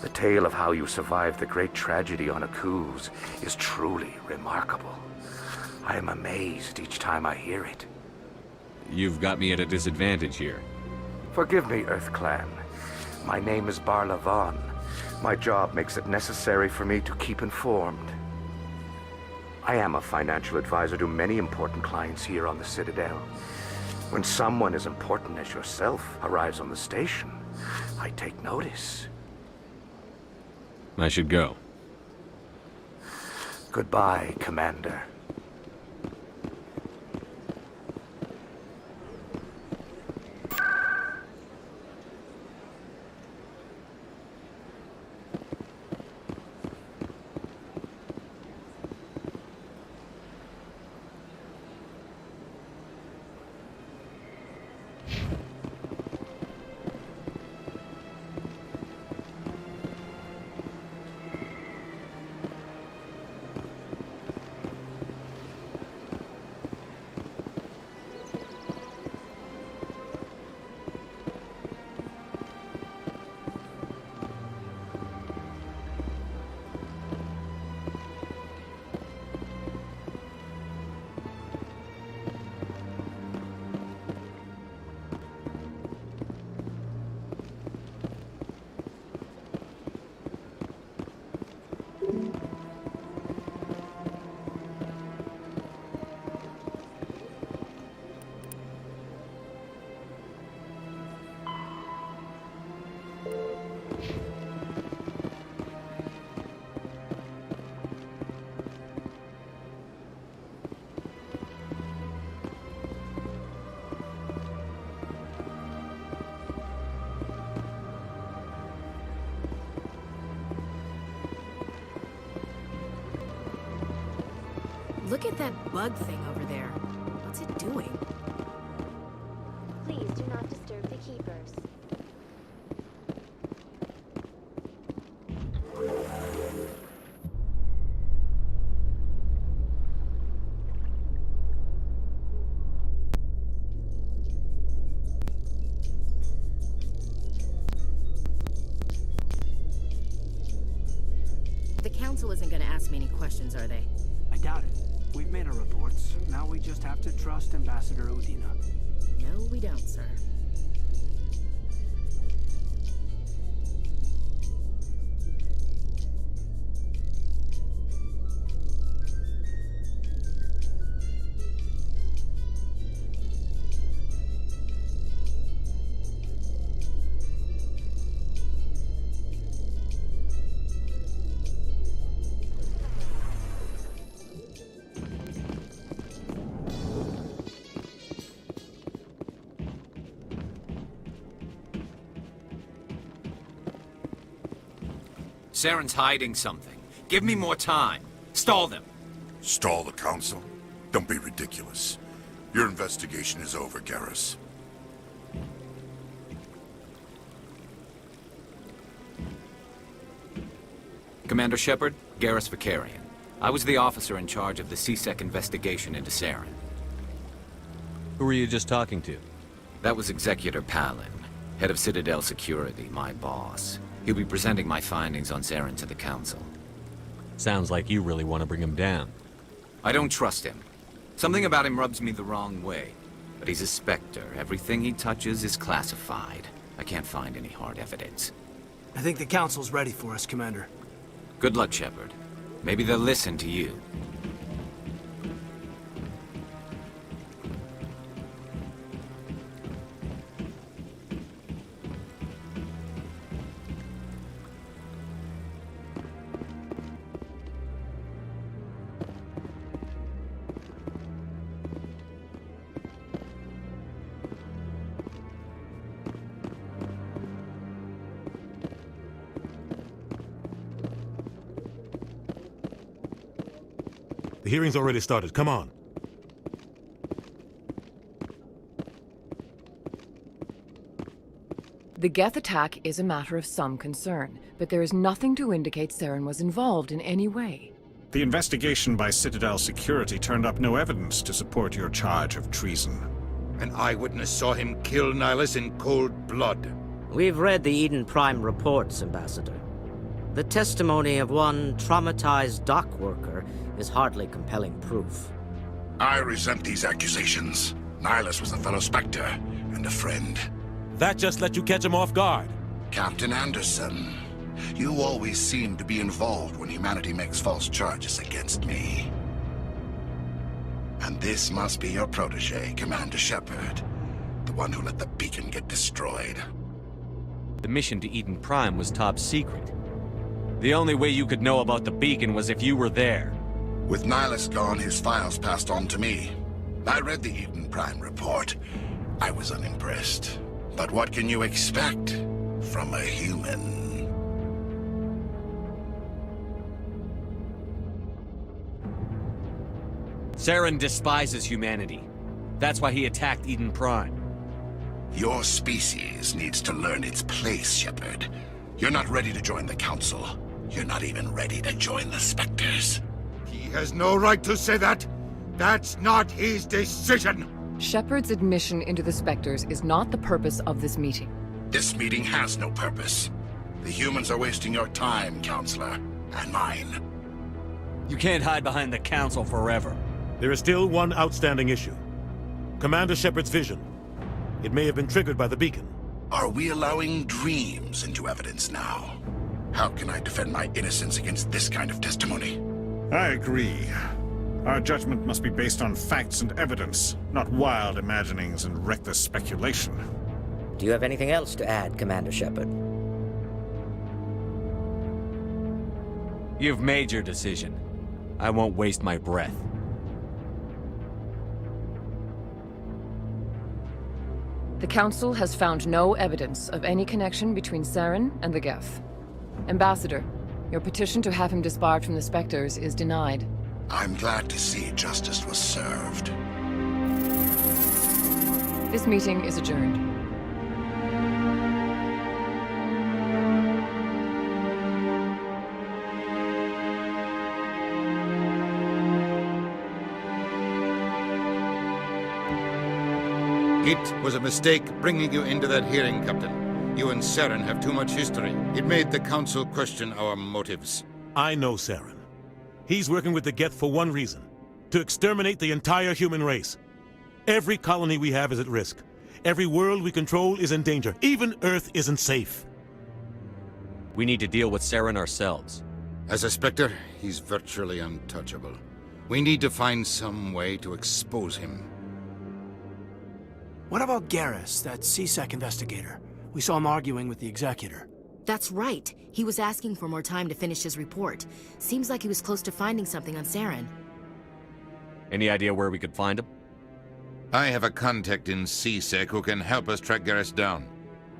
The tale of how you survived the great tragedy on Akuz is truly remarkable. I am amazed each time I hear it. You've got me at a disadvantage here. Forgive me, Earth Clan. My name is Barla Vaughn. My job makes it necessary for me to keep informed. I am a financial advisor to many important clients here on the Citadel. When someone as important as yourself arrives on the station, I take notice. I should go. Goodbye, Commander. Look at that bug thing over there. What's it doing? Please do not disturb the keepers. The council isn't gonna ask me any questions, are they? I doubt it. We've made our reports. Now we just have to trust Ambassador Udina. No, we don't, sir. Saren's hiding something. Give me more time. Stall them. Stall the Council? Don't be ridiculous. Your investigation is over, Garrus. Commander Shepard, Garrus Vicarian. I was the officer in charge of the CSEC investigation into Saren. Who were you just talking to? That was Executor Palin, head of Citadel Security, my boss. He'll be presenting my findings on Saren to the Council. Sounds like you really want to bring him down. I don't trust him. Something about him rubs me the wrong way. But he's a Spectre. Everything he touches is classified. I can't find any hard evidence. I think the Council's ready for us, Commander. Good luck, Shepard. Maybe they'll listen to you. The hearing's already started. Come on. The Geth attack is a matter of some concern, but there is nothing to indicate Saren was involved in any way. The investigation by Citadel Security turned up no evidence to support your charge of treason. An eyewitness saw him kill Nihilus in cold blood. We've read the Eden Prime reports, Ambassador. The testimony of one traumatized dock worker is hardly compelling proof. I resent these accusations. Nihilus was a fellow Spectre and a friend. That just let you catch him off guard. Captain Anderson, you always seem to be involved when humanity makes false charges against me. And this must be your protege, Commander Shepard, the one who let the beacon get destroyed. The mission to Eden Prime was top secret. The only way you could know about the beacon was if you were there. With Nihilus gone, his files passed on to me. I read the Eden Prime report. I was unimpressed. But what can you expect from a human? Saren despises humanity. That's why he attacked Eden Prime. Your species needs to learn its place, Shepard. You're not ready to join the Council. You're not even ready to join the Spectres. He has no right to say that. That's not his decision. Shepard's admission into the Spectres is not the purpose of this meeting. This meeting has no purpose. The humans are wasting your time, Counselor, and mine. You can't hide behind the Council forever. There is still one outstanding issue. Commander Shepard's vision. It may have been triggered by the beacon. Are we allowing dreams into evidence now? How can I defend my innocence against this kind of testimony? I agree. Our judgment must be based on facts and evidence, not wild imaginings and reckless speculation. Do you have anything else to add, Commander Shepard? You've made your decision. I won't waste my breath. The Council has found no evidence of any connection between Saren and the Geth. Ambassador, your petition to have him disbarred from the Spectres is denied. I'm glad to see justice was served. This meeting is adjourned. It was a mistake bringing you into that hearing, Captain. You and Saren have too much history. It made the Council question our motives. I know Saren. He's working with the Geth for one reason. To exterminate the entire human race. Every colony we have is at risk. Every world we control is in danger. Even Earth isn't safe. We need to deal with Saren ourselves. As a Spectre, he's virtually untouchable. We need to find some way to expose him. What about Garrus, that CSEC investigator? We saw him arguing with the Executor. That's right. He was asking for more time to finish his report. Seems like he was close to finding something on Saren. Any idea where we could find him? I have a contact in CSEC who can help us track Garrus down.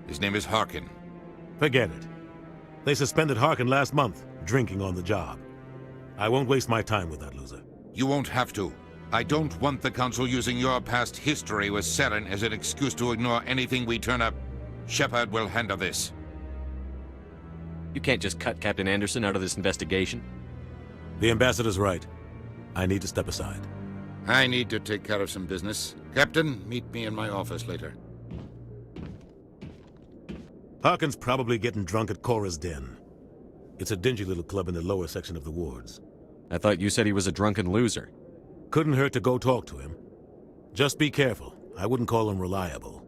His name is Harkin. Forget it. They suspended Harkin last month, drinking on the job. I won't waste my time with that loser. You won't have to. I don't want the Council using your past history with Saren as an excuse to ignore anything we turn up. Shepard will handle this. You can't just cut Captain Anderson out of this investigation. The Ambassador's right. I need to step aside. I need to take care of some business. Captain, meet me in my office later. Harkin's probably getting drunk at Cora's Den. It's a dingy little club in the lower section of the wards. I thought you said he was a drunken loser. Couldn't hurt to go talk to him. Just be careful. I wouldn't call him reliable.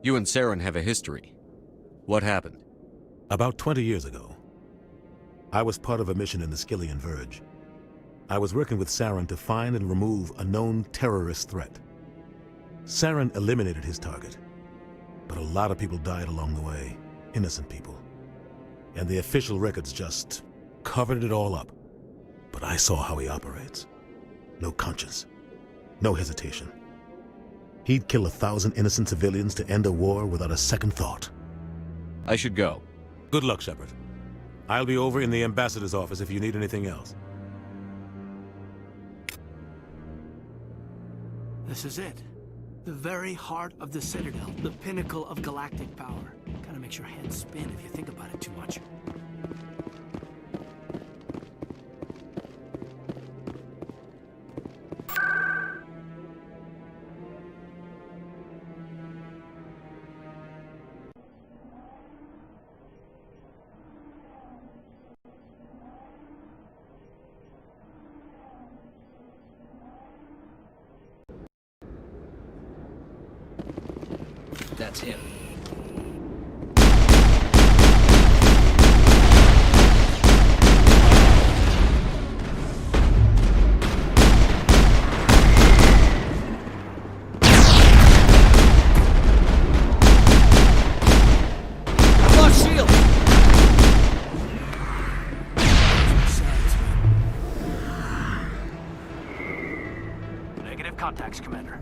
You and Saren have a history. What happened? About 20 years ago, I was part of a mission in the Skillian Verge. I was working with Saren to find and remove a known terrorist threat. Saren eliminated his target, but a lot of people died along the way, innocent people. And the official records just covered it all up. But I saw how he operates. No conscience, no hesitation. He'd kill 1,000 innocent civilians to end a war without a second thought. I should go. Good luck, Shepard. I'll be over in the ambassador's office if you need anything else. This is it. The very heart of the Citadel, the pinnacle of galactic power. Kinda makes your head spin if you think about it too much. That's him. I've lost shield! Negative contacts, Commander.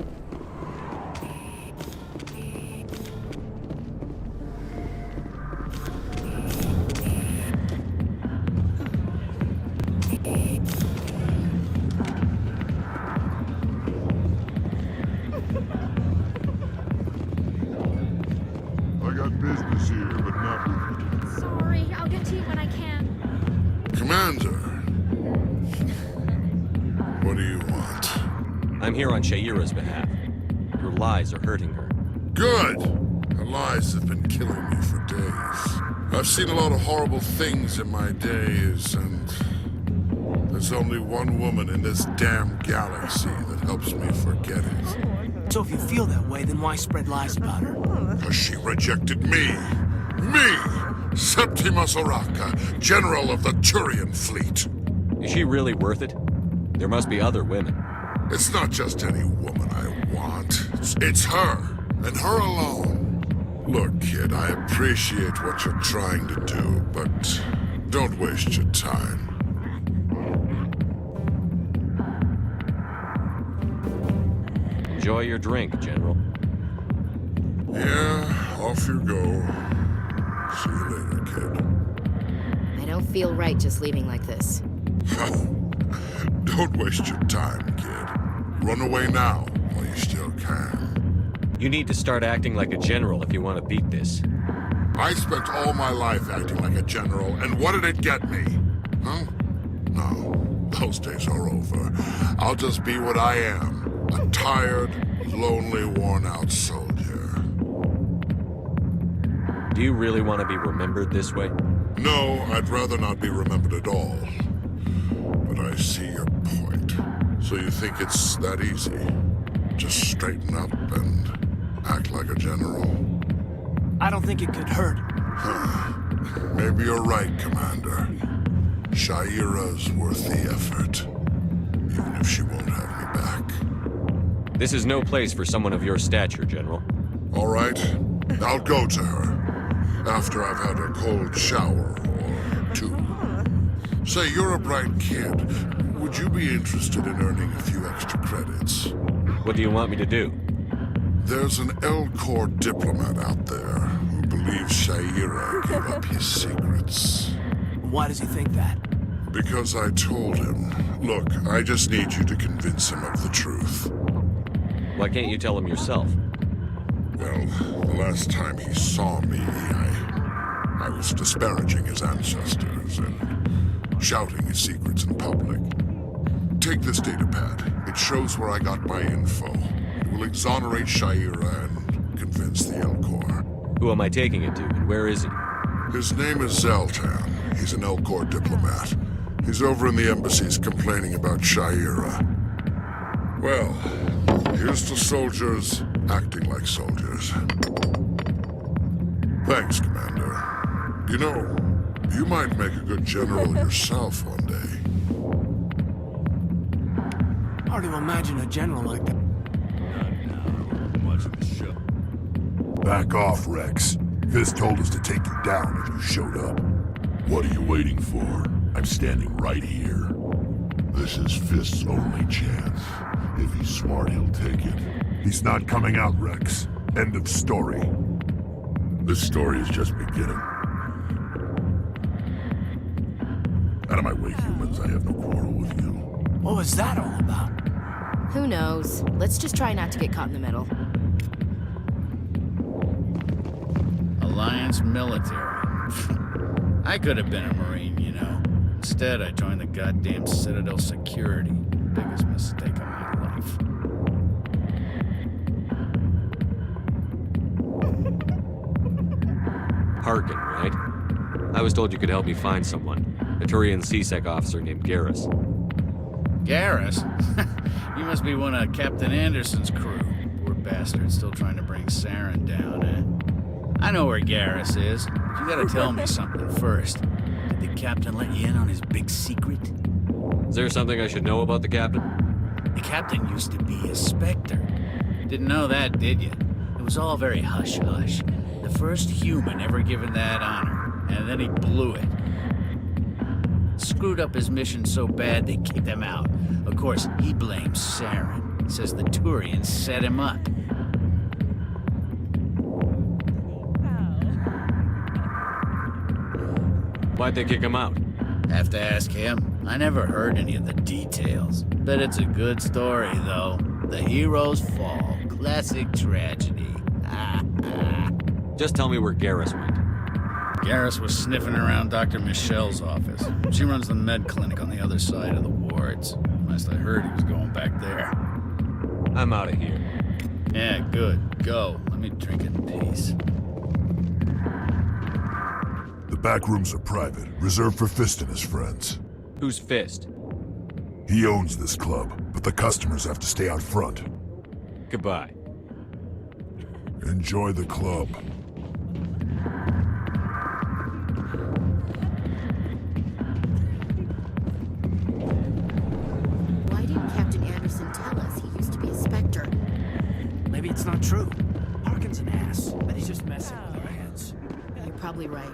I got business here, but not with you. Sorry, I'll get to you when I can. Commander, what do you want? I'm here on Shaira's behalf. Your lies are hurting her. Good! Her lies have been killing me for days. I've seen a lot of horrible things in my days, and there's only one woman in this damn galaxy that helps me forget it. So if you feel that way, then why spread lies about her? Because she rejected me! Me! Septimus Oraka, General of the Turian Fleet. Is she really worth it? There must be other women. It's not just any woman I want. It's her, and her alone. Look, kid, I appreciate what you're trying to do, but don't waste your time. Enjoy your drink, General. Yeah, off you go. See you later, kid. I don't feel right just leaving like this. Don't waste your time, kid. Run away now, while you still can. You need to start acting like a general if you want to beat this. I spent all my life acting like a general, and what did it get me? Huh? No, those days are over. I'll just be what I am. A tired, lonely, worn-out soldier. Do you really want to be remembered this way? No, I'd rather not be remembered at all. But I see your point. So you think it's that easy? Just straighten up and act like a general? I don't think it could hurt. Maybe you're right, Commander. Shaira's worth the effort. Even if she won't have me back. This is no place for someone of your stature, General. All right. I'll go to her. After I've had a cold shower or two. Say, you're a bright kid. Would you be interested in earning a few extra credits? What do you want me to do? There's an L-Corps diplomat out there who believes Shaira gave up his secrets. Why does he think that? Because I told him. Look, I just need you to convince him of the truth. Why can't you tell him yourself? Well, the last time he saw me, I was disparaging his ancestors and shouting his secrets in public. Take this datapad. It shows where I got my info. It will exonerate Shaira and convince the L-Corps. Who am I taking it to, and where is he? His name is Zoltan. He's an L-Corps diplomat. He's over in the embassies complaining about Shaira. Well, Here's to soldiers acting like soldiers. Thanks, Commander. You know, you might make a good general yourself one day. Hard to imagine a general like that. Back off, Rex. Fist told us to take you down if you showed up. What are you waiting for? I'm standing right here. This is Fist's only chance. If he's smart, he'll take it. He's not coming out, Rex. End of story. This story is just beginning. Out of my way, humans. I have no quarrel with you. What was that all about? Who knows? Let's just try not to get caught in the middle. Alliance military. I could have been a Marine, you know. Instead, I joined the goddamn Citadel security. Biggest mistake of my life. Harkin, right? I was told you could help me find someone. A Turian C-Sec officer named Garrus. Garrus? You must be one of Captain Anderson's crew. Poor bastard, still trying to bring Saren down, eh? I know where Garrus is, but you gotta tell me something first. Did the captain let you in on his big secret? Is there something I should know about the captain? The captain used to be a Spectre. Didn't know that, did you? It was all very hush-hush. The first human ever given that honor, and then he blew it. Screwed up his mission so bad they kicked him out. Of course, he blames Saren. Says the Turians set him up. Why'd they kick him out? Have to ask him. I never heard any of the details. Bet it's a good story, though. The heroes fall. Classic tragedy. Just tell me where Garrus went. Garrus was sniffing around Dr. Michelle's office. She runs the med clinic on the other side of the wards. Last I heard, he was going back there. I'm out of here. Yeah, good. Go. Let me drink in peace. The back rooms are private, reserved for Fist and his friends. Who's Fist? He owns this club, but the customers have to stay out front. Goodbye. Enjoy the club. Why didn't Captain Anderson tell us he used to be a Spectre? Maybe it's not true. Harkin's an ass. But he's just messing with our heads. You're probably right.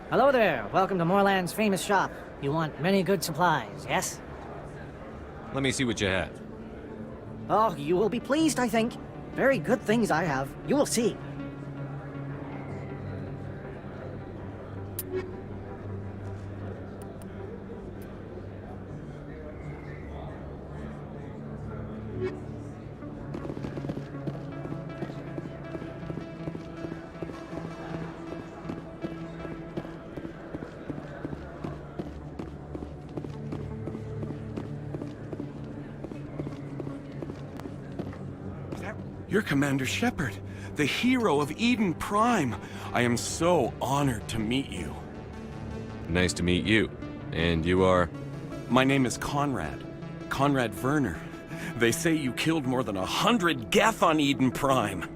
Hello there. Welcome to Moorland's famous shop. You want many good supplies, yes? Let me see what you have. Oh, you will be pleased, I think. Very good things I have. You will see. You're Commander Shepard, the hero of Eden Prime. I am so honored to meet you. Nice to meet you. And you are? My name is Conrad. Conrad Werner. They say you killed more than 100 Geth on Eden Prime.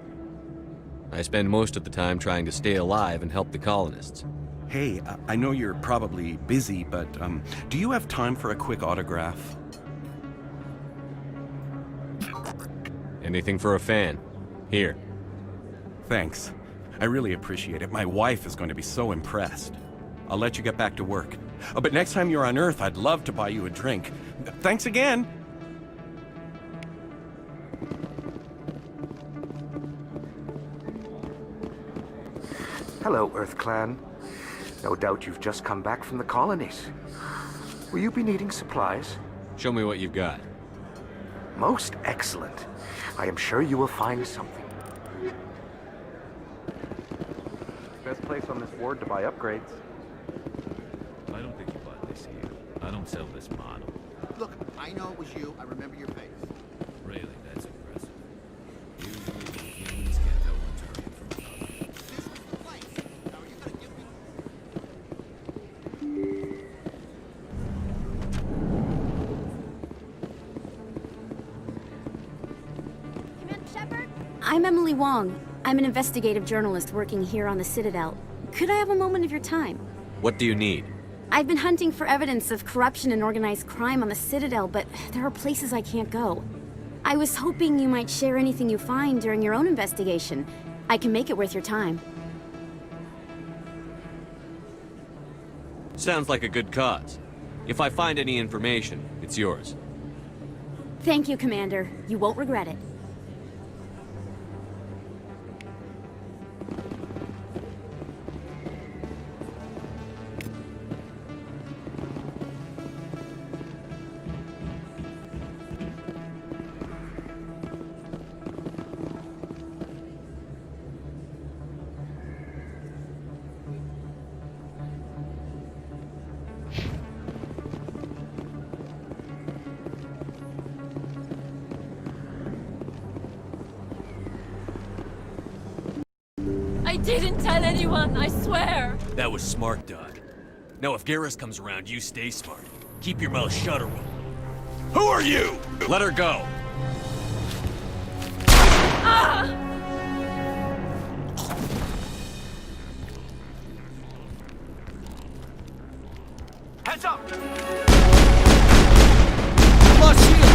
I spend most of the time trying to stay alive and help the colonists. Hey, I know you're probably busy, but do you have time for a quick autograph? Anything for a fan. Here. Thanks. I really appreciate it. My wife is going to be so impressed. I'll let you get back to work. Oh, but next time you're on Earth, I'd love to buy you a drink. Thanks again! Hello, Earth Clan. No doubt you've just come back from the colonies. Will you be needing supplies? Show me what you've got. Most excellent. I am sure you will find something. Best place on this ward to buy upgrades. I don't think you bought this here. I don't sell this model. Look, I know it was you. I remember your face. Really, that's impressive. Usually humans can't tell one Turian from another. This was the place. Now, are you gonna give me... Commander Shepard? I'm Emily Wong. I'm an investigative journalist working here on the Citadel. Could I have a moment of your time? What do you need? I've been hunting for evidence of corruption and organized crime on the Citadel, but there are places I can't go. I was hoping you might share anything you find during your own investigation. I can make it worth your time. Sounds like a good cause. If I find any information, it's yours. Thank you, Commander. You won't regret it. I didn't tell anyone, I swear! That was smart, Doug. Now if Garrus comes around, you stay smart. Keep your mouth shut or we'll... Who are you? Let her go! Ah! Heads up! Lost shield!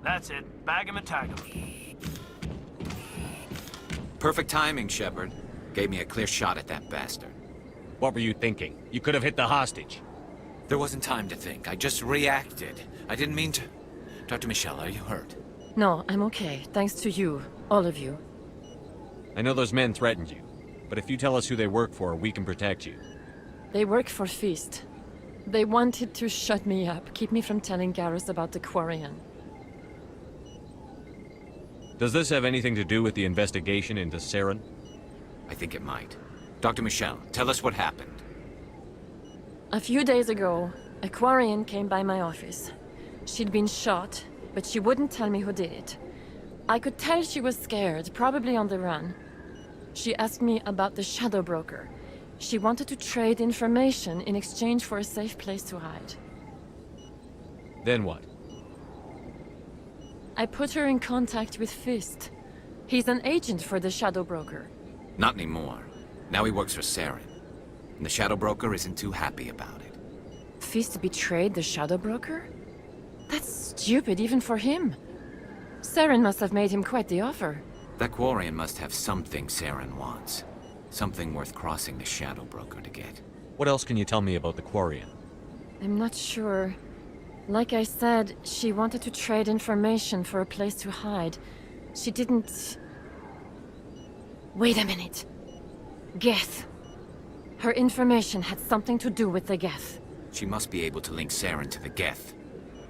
That's it. Bag him and tag him. Perfect timing, Shepard. Gave me a clear shot at that bastard. What were you thinking? You could have hit the hostage. There wasn't time to think. I just reacted. I didn't mean to... Dr. Michelle, are you hurt? No, I'm okay. Thanks to you. All of you. I know those men threatened you, but if you tell us who they work for, we can protect you. They work for Feast. They wanted to shut me up, keep me from telling Garrus about the Quarian. Does this have anything to do with the investigation into Saren? I think it might. Dr. Michelle, tell us what happened. A few days ago, a Quarian came by my office. She'd been shot, but she wouldn't tell me who did it. I could tell she was scared, probably on the run. She asked me about the Shadow Broker. She wanted to trade information in exchange for a safe place to hide. Then what? I put her in contact with Fist. He's an agent for the Shadow Broker. Not anymore. Now he works for Saren. And the Shadow Broker isn't too happy about it. Fist betrayed the Shadow Broker? That's stupid even for him. Saren must have made him quite the offer. That Quarian must have something Saren wants. Something worth crossing the Shadow Broker to get. What else can you tell me about the Quarian? I'm not sure. Like I said, she wanted to trade information for a place to hide. She didn't... Wait a minute. Geth. Her information had something to do with the Geth. She must be able to link Saren to the Geth.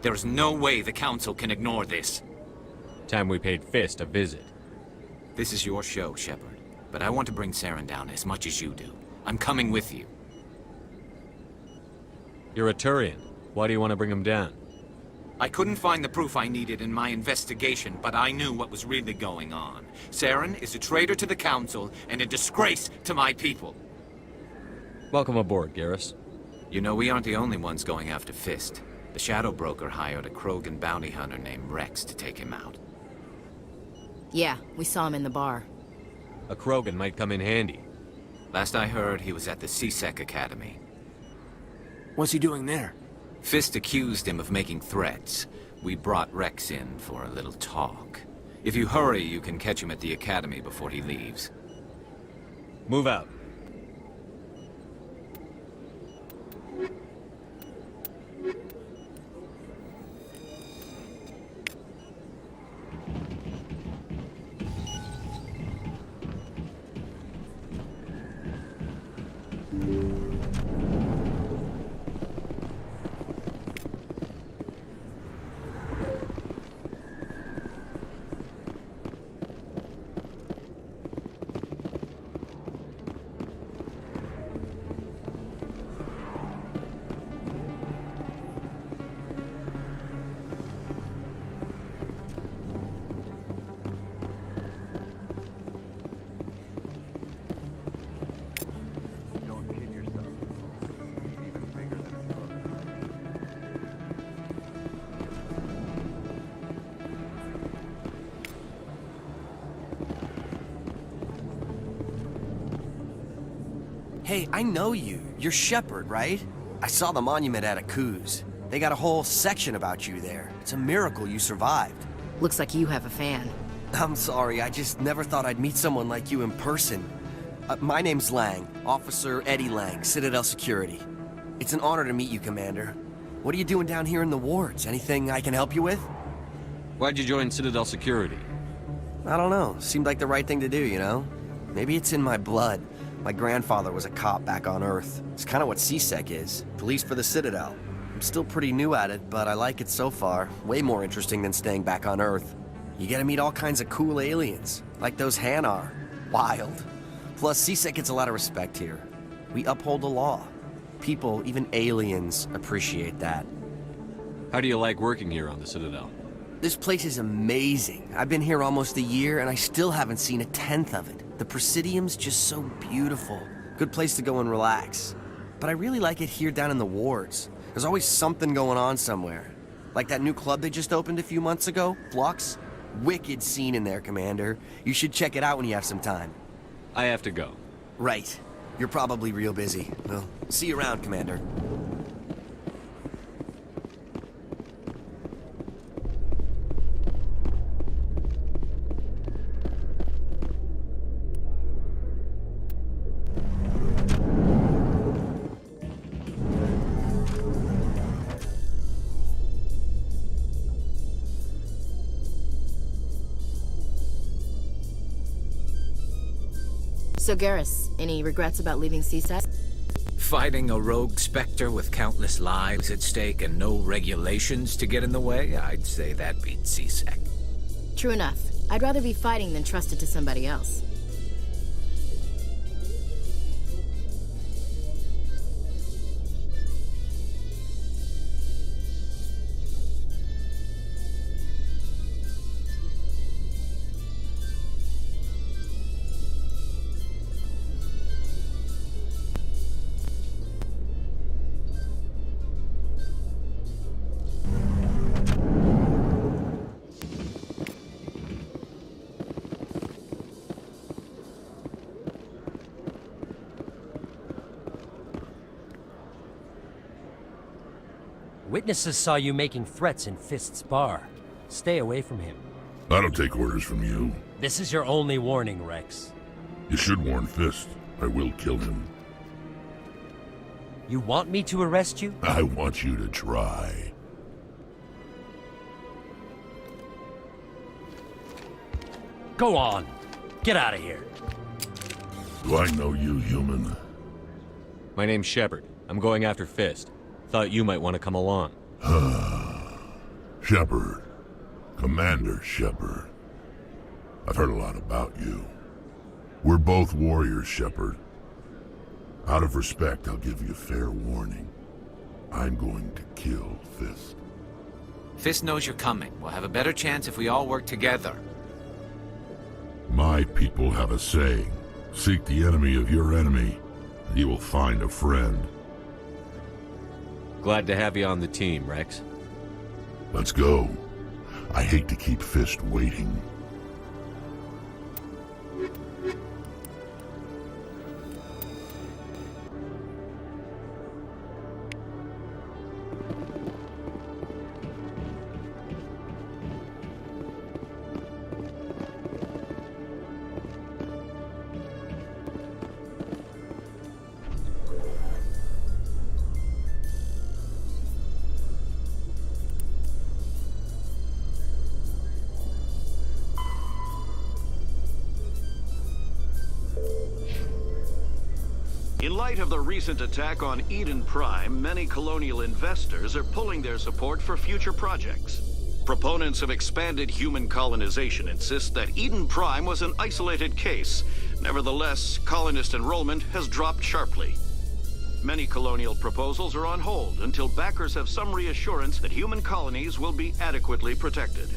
There is no way the Council can ignore this. Time we paid Fist a visit. This is your show, Shepard. But I want to bring Saren down as much as you do. I'm coming with you. You're a Turian. Why do you want to bring him down? I couldn't find the proof I needed in my investigation, but I knew what was really going on. Saren is a traitor to the Council and a disgrace to my people. Welcome aboard, Garrus. You know, we aren't the only ones going after Fist. The Shadow Broker hired a Krogan bounty hunter named Rex to take him out. Yeah, we saw him in the bar. A Krogan might come in handy. Last I heard, he was at the CSEC Academy. What's he doing there? Fist accused him of making threats. We brought Rex in for a little talk. If you hurry, you can catch him at the Academy before he leaves. Move out. Hey, I know you. You're Shepard, right? I saw the monument at Aku's. They got a whole section about you there. It's a miracle you survived. Looks like you have a fan. I'm sorry, I just never thought I'd meet someone like you in person. My name's Lang, Officer Eddie Lang, Citadel Security. It's an honor to meet you, Commander. What are you doing down here in the wards? Anything I can help you with? Why'd you join Citadel Security? I don't know. Seemed like the right thing to do, you know? Maybe it's in my blood. My grandfather was a cop back on Earth. It's kind of what CSEC is. Police for the Citadel. I'm still pretty new at it, but I like it so far. Way more interesting than staying back on Earth. You get to meet all kinds of cool aliens, like those Hanar. Wild. Plus, CSEC gets a lot of respect here. We uphold the law. People, even aliens, appreciate that. How do you like working here on the Citadel? This place is amazing. I've been here almost a year, and I still haven't seen a tenth of it. The Presidium's just so beautiful. Good place to go and relax. But I really like it here down in the wards. There's always something going on somewhere. Like that new club they just opened a few months ago, Flux. Wicked scene in there, Commander. You should check it out when you have some time. I have to go. Right. You're probably real busy. Well, see you around, Commander. So, Garrus, any regrets about leaving CSEC? Fighting a rogue specter with countless lives at stake and no regulations to get in the way? I'd say that beats CSEC. True enough. I'd rather be fighting than trusted to somebody else. Witnesses saw you making threats in Fist's bar. Stay away from him. I don't take orders from you. This is your only warning, Rex. You should warn Fist. I will kill him. You want me to arrest you? I want you to try. Go on. Get out of here. Do I know you, human? My name's Shepard. I'm going after Fist. Thought you might want to come along. Shepard. Commander Shepard. I've heard a lot about you. We're both warriors, Shepard. Out of respect, I'll give you fair warning. I'm going to kill Fist. Fist knows you're coming. We'll have a better chance if we all work together. My people have a saying. Seek the enemy of your enemy, and you will find a friend. Glad to have you on the team, Rex. Let's go. I hate to keep Fist waiting. In light of the recent attack on Eden Prime, many colonial investors are pulling their support for future projects. Proponents of expanded human colonization insist that Eden Prime was an isolated case. Nevertheless, colonist enrollment has dropped sharply. Many colonial proposals are on hold until backers have some reassurance that human colonies will be adequately protected.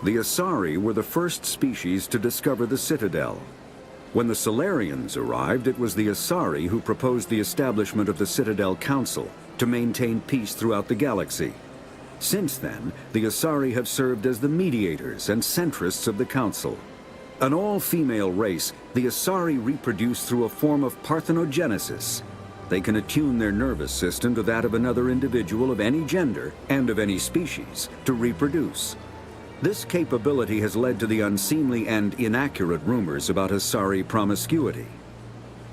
The Asari were the first species to discover the Citadel. When the Solarians arrived, it was the Asari who proposed the establishment of the Citadel Council to maintain peace throughout the galaxy. Since then, the Asari have served as the mediators and centrists of the Council. An all-female race, the Asari reproduce through a form of parthenogenesis. They can attune their nervous system to that of another individual of any gender and of any species to reproduce. This capability has led to the unseemly and inaccurate rumors about Asari promiscuity.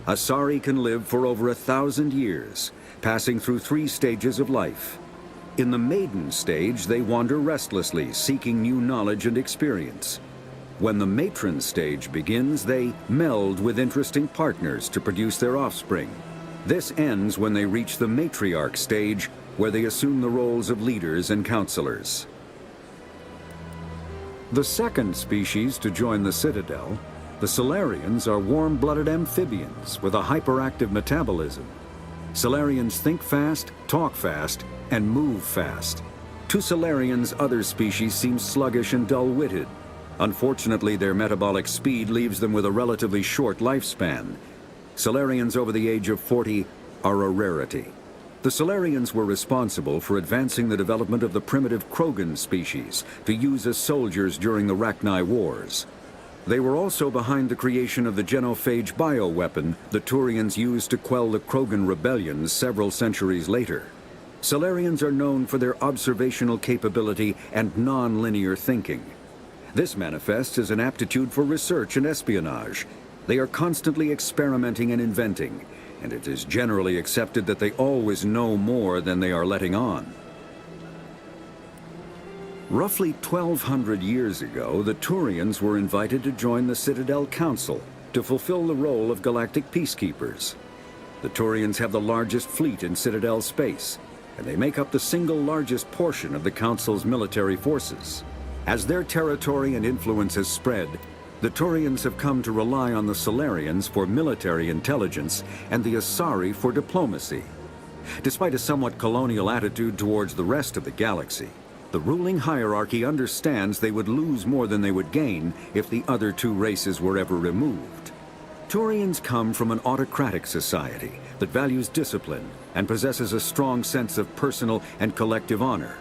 Asari can live for over 1,000 years, passing through 3 stages of life. In the maiden stage, they wander restlessly, seeking new knowledge and experience. When the matron stage begins, they meld with interesting partners to produce their offspring. This ends when they reach the matriarch stage, where they assume the roles of leaders and counselors. The second species to join the Citadel, the Solarians, are warm-blooded amphibians with a hyperactive metabolism. Solarians think fast, talk fast, and move fast. To Solarians, other species seem sluggish and dull-witted. Unfortunately, their metabolic speed leaves them with a relatively short lifespan. Solarians over the age of 40 are a rarity. The Solarians were responsible for advancing the development of the primitive Krogan species to use as soldiers during the Rachni Wars. They were also behind the creation of the genophage bioweapon the Turians used to quell the Krogan rebellions several centuries later. Solarians are known for their observational capability and non-linear thinking. This manifests as an aptitude for research and espionage. They are constantly experimenting and inventing, and it is generally accepted that they always know more than they are letting on. Roughly 1,200 years ago, the Turians were invited to join the Citadel Council to fulfill the role of galactic peacekeepers. The Turians have the largest fleet in Citadel space, and they make up the single largest portion of the Council's military forces. As their territory and influence has spread, the Turians have come to rely on the Solarians for military intelligence and the Asari for diplomacy. Despite a somewhat colonial attitude towards the rest of the galaxy, the ruling hierarchy understands they would lose more than they would gain if the other 2 races were ever removed. Turians come from an autocratic society that values discipline and possesses a strong sense of personal and collective honor.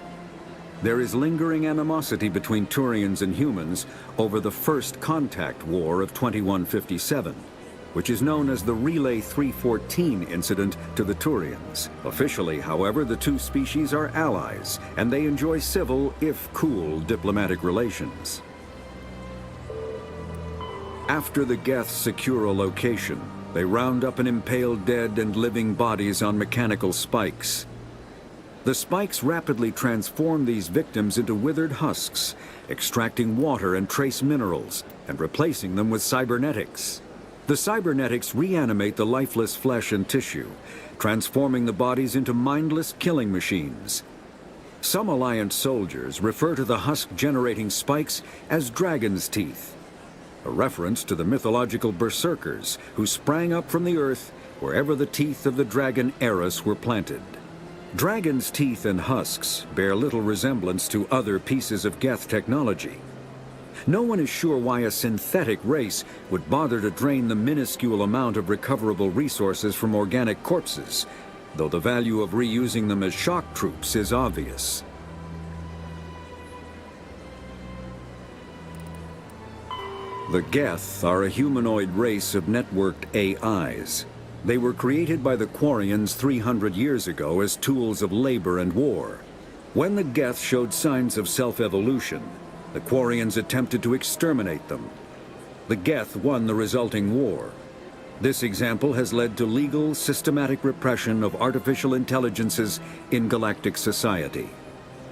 There is lingering animosity between Turians and humans over the First Contact War of 2157, which is known as the Relay 314 incident to the Turians. Officially, however, the 2 species are allies, and they enjoy civil, if cool, diplomatic relations. After the Geths secure a location, they round up and impale dead and living bodies on mechanical spikes. The spikes rapidly transform these victims into withered husks, extracting water and trace minerals, and replacing them with cybernetics. The cybernetics reanimate the lifeless flesh and tissue, transforming the bodies into mindless killing machines. Some Alliance soldiers refer to the husk-generating spikes as dragon's teeth, a reference to the mythological berserkers who sprang up from the earth wherever the teeth of the dragon Eris were planted. Dragon's teeth and husks bear little resemblance to other pieces of Geth technology. No one is sure why a synthetic race would bother to drain the minuscule amount of recoverable resources from organic corpses, though the value of reusing them as shock troops is obvious. The Geth are a humanoid race of networked AIs. They were created by the Quarians 300 years ago as tools of labor and war. When the Geth showed signs of self-evolution, the Quarians attempted to exterminate them. The Geth won the resulting war. This example has led to legal, systematic repression of artificial intelligences in galactic society.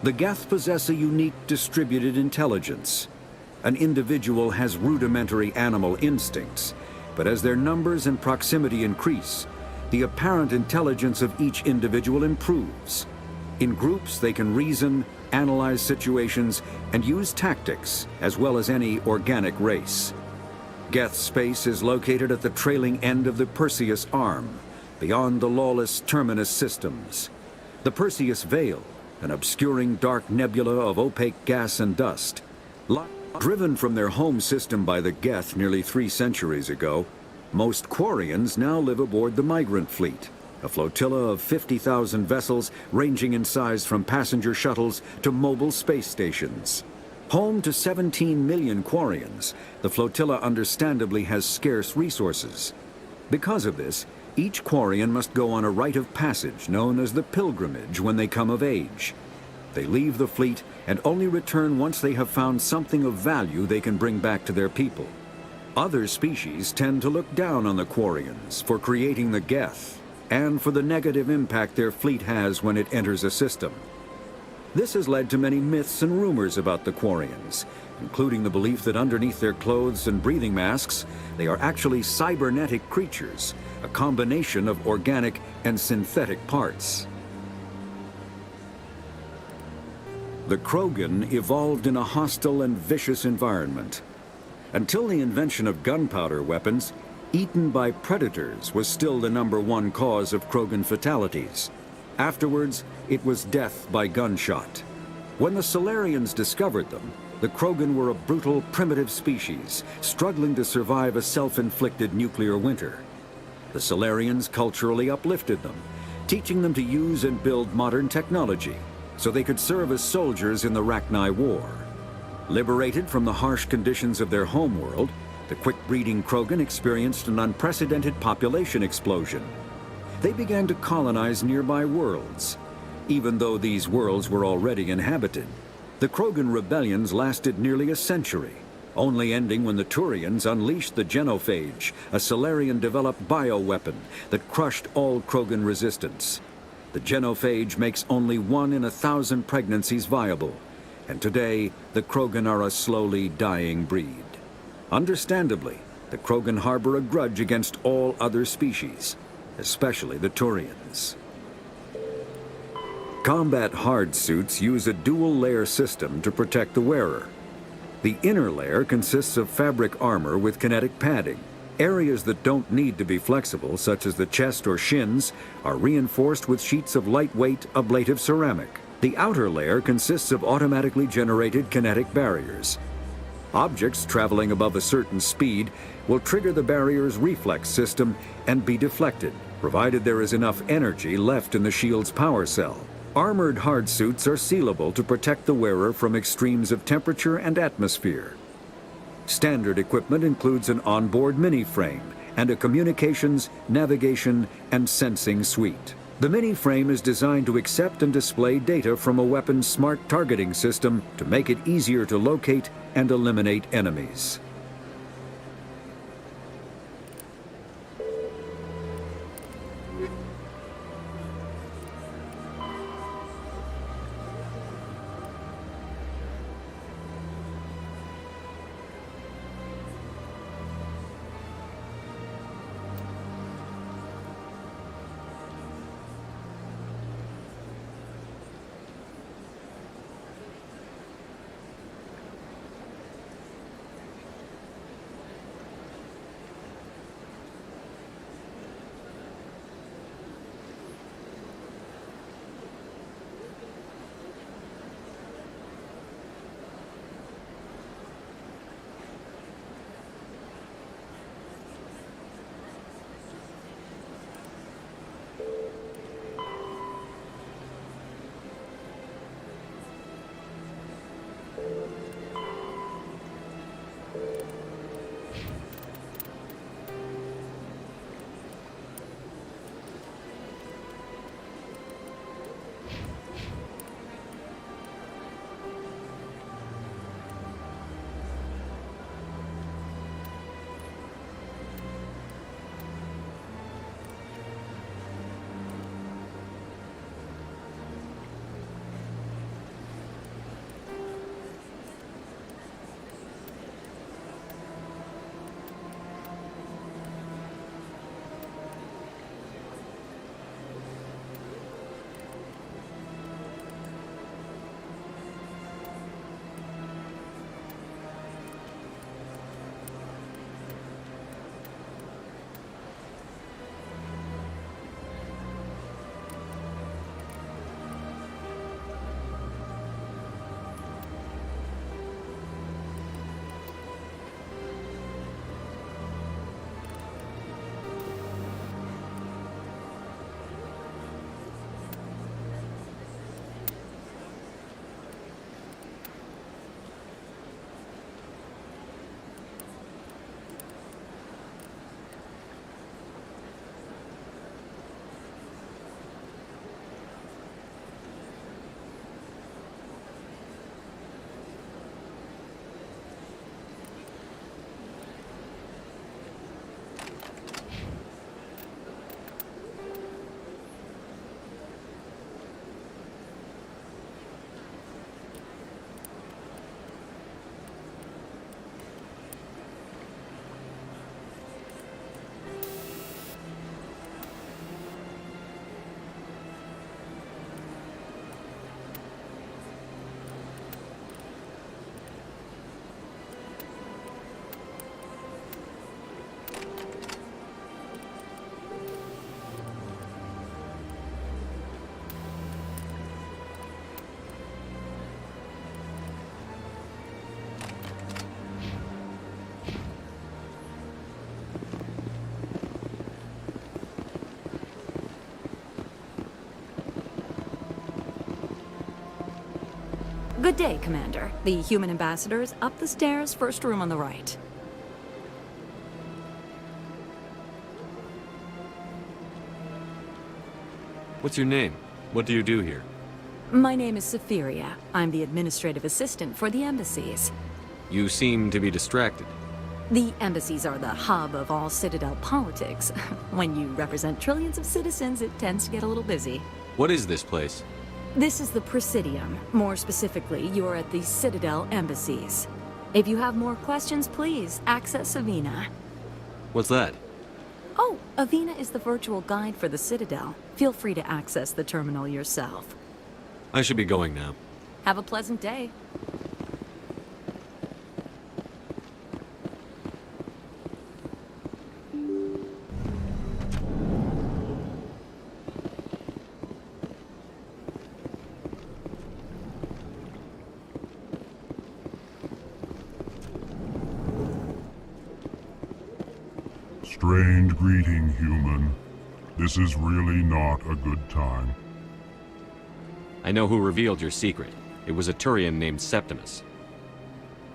The Geth possess a unique distributed intelligence. An individual has rudimentary animal instincts, but as their numbers and proximity increase, the apparent intelligence of each individual improves. In groups, they can reason, analyze situations, and use tactics, as well as any organic race. Geth space is located at the trailing end of the Perseus Arm, beyond the lawless Terminus systems. The Perseus Veil, an obscuring dark nebula of opaque gas and dust, Driven from their home system by the Geth nearly 3 centuries ago, most Quarians now live aboard the migrant fleet, a flotilla of 50,000 vessels ranging in size from passenger shuttles to mobile space stations. Home to 17 million Quarians, the flotilla understandably has scarce resources. Because of this, each Quarian must go on a rite of passage known as the pilgrimage when they come of age. They leave the fleet and only return once they have found something of value they can bring back to their people. Other species tend to look down on the Quarians for creating the Geth and for the negative impact their fleet has when it enters a system. This has led to many myths and rumors about the Quarians, including the belief that underneath their clothes and breathing masks, they are actually cybernetic creatures, a combination of organic and synthetic parts. The Krogan evolved in a hostile and vicious environment. Until the invention of gunpowder weapons, eaten by predators was still the #1 cause of Krogan fatalities. Afterwards, it was death by gunshot. When the Solarians discovered them, the Krogan were a brutal, primitive species, struggling to survive a self-inflicted nuclear winter. The Solarians culturally uplifted them, teaching them to use and build modern technology, so they could serve as soldiers in the Rachni War. Liberated from the harsh conditions of their homeworld, the quick-breeding Krogan experienced an unprecedented population explosion. They began to colonize nearby worlds. Even though these worlds were already inhabited, the Krogan rebellions lasted nearly a century, only ending when the Turians unleashed the Genophage, a Solarian-developed bioweapon that crushed all Krogan resistance. The Genophage makes only 1 in 1,000 pregnancies viable, and today the Krogan are a slowly dying breed. Understandably, the Krogan harbor a grudge against all other species, especially the Turians. Combat hard suits use a dual-layer system to protect the wearer. The inner layer consists of fabric armor with kinetic padding. Areas that don't need to be flexible, such as the chest or shins, are reinforced with sheets of lightweight, ablative ceramic. The outer layer consists of automatically generated kinetic barriers. Objects traveling above a certain speed will trigger the barrier's reflex system and be deflected, provided there is enough energy left in the shield's power cell. Armored hardsuits are sealable to protect the wearer from extremes of temperature and atmosphere. Standard equipment includes an onboard mini-frame and a communications, navigation, and sensing suite. The mini-frame is designed to accept and display data from a weapon's smart targeting system to make it easier to locate and eliminate enemies. Good day, Commander. The human ambassador is up the stairs, first room on the right. What's your name? What do you do here? My name is Safiria. I'm the administrative assistant for the embassies. You seem to be distracted. The embassies are the hub of all Citadel politics. When you represent trillions of citizens, it tends to get a little busy. What is this place? This is the Presidium. More specifically, you're at the Citadel embassies. If you have more questions, please access Avina. What's that? Oh, Avina is the virtual guide for the Citadel. Feel free to access the terminal yourself. I should be going now. Have a pleasant day. Strange greeting, human. This is really not a good time. I know who revealed your secret. It was a Turian named Septimus.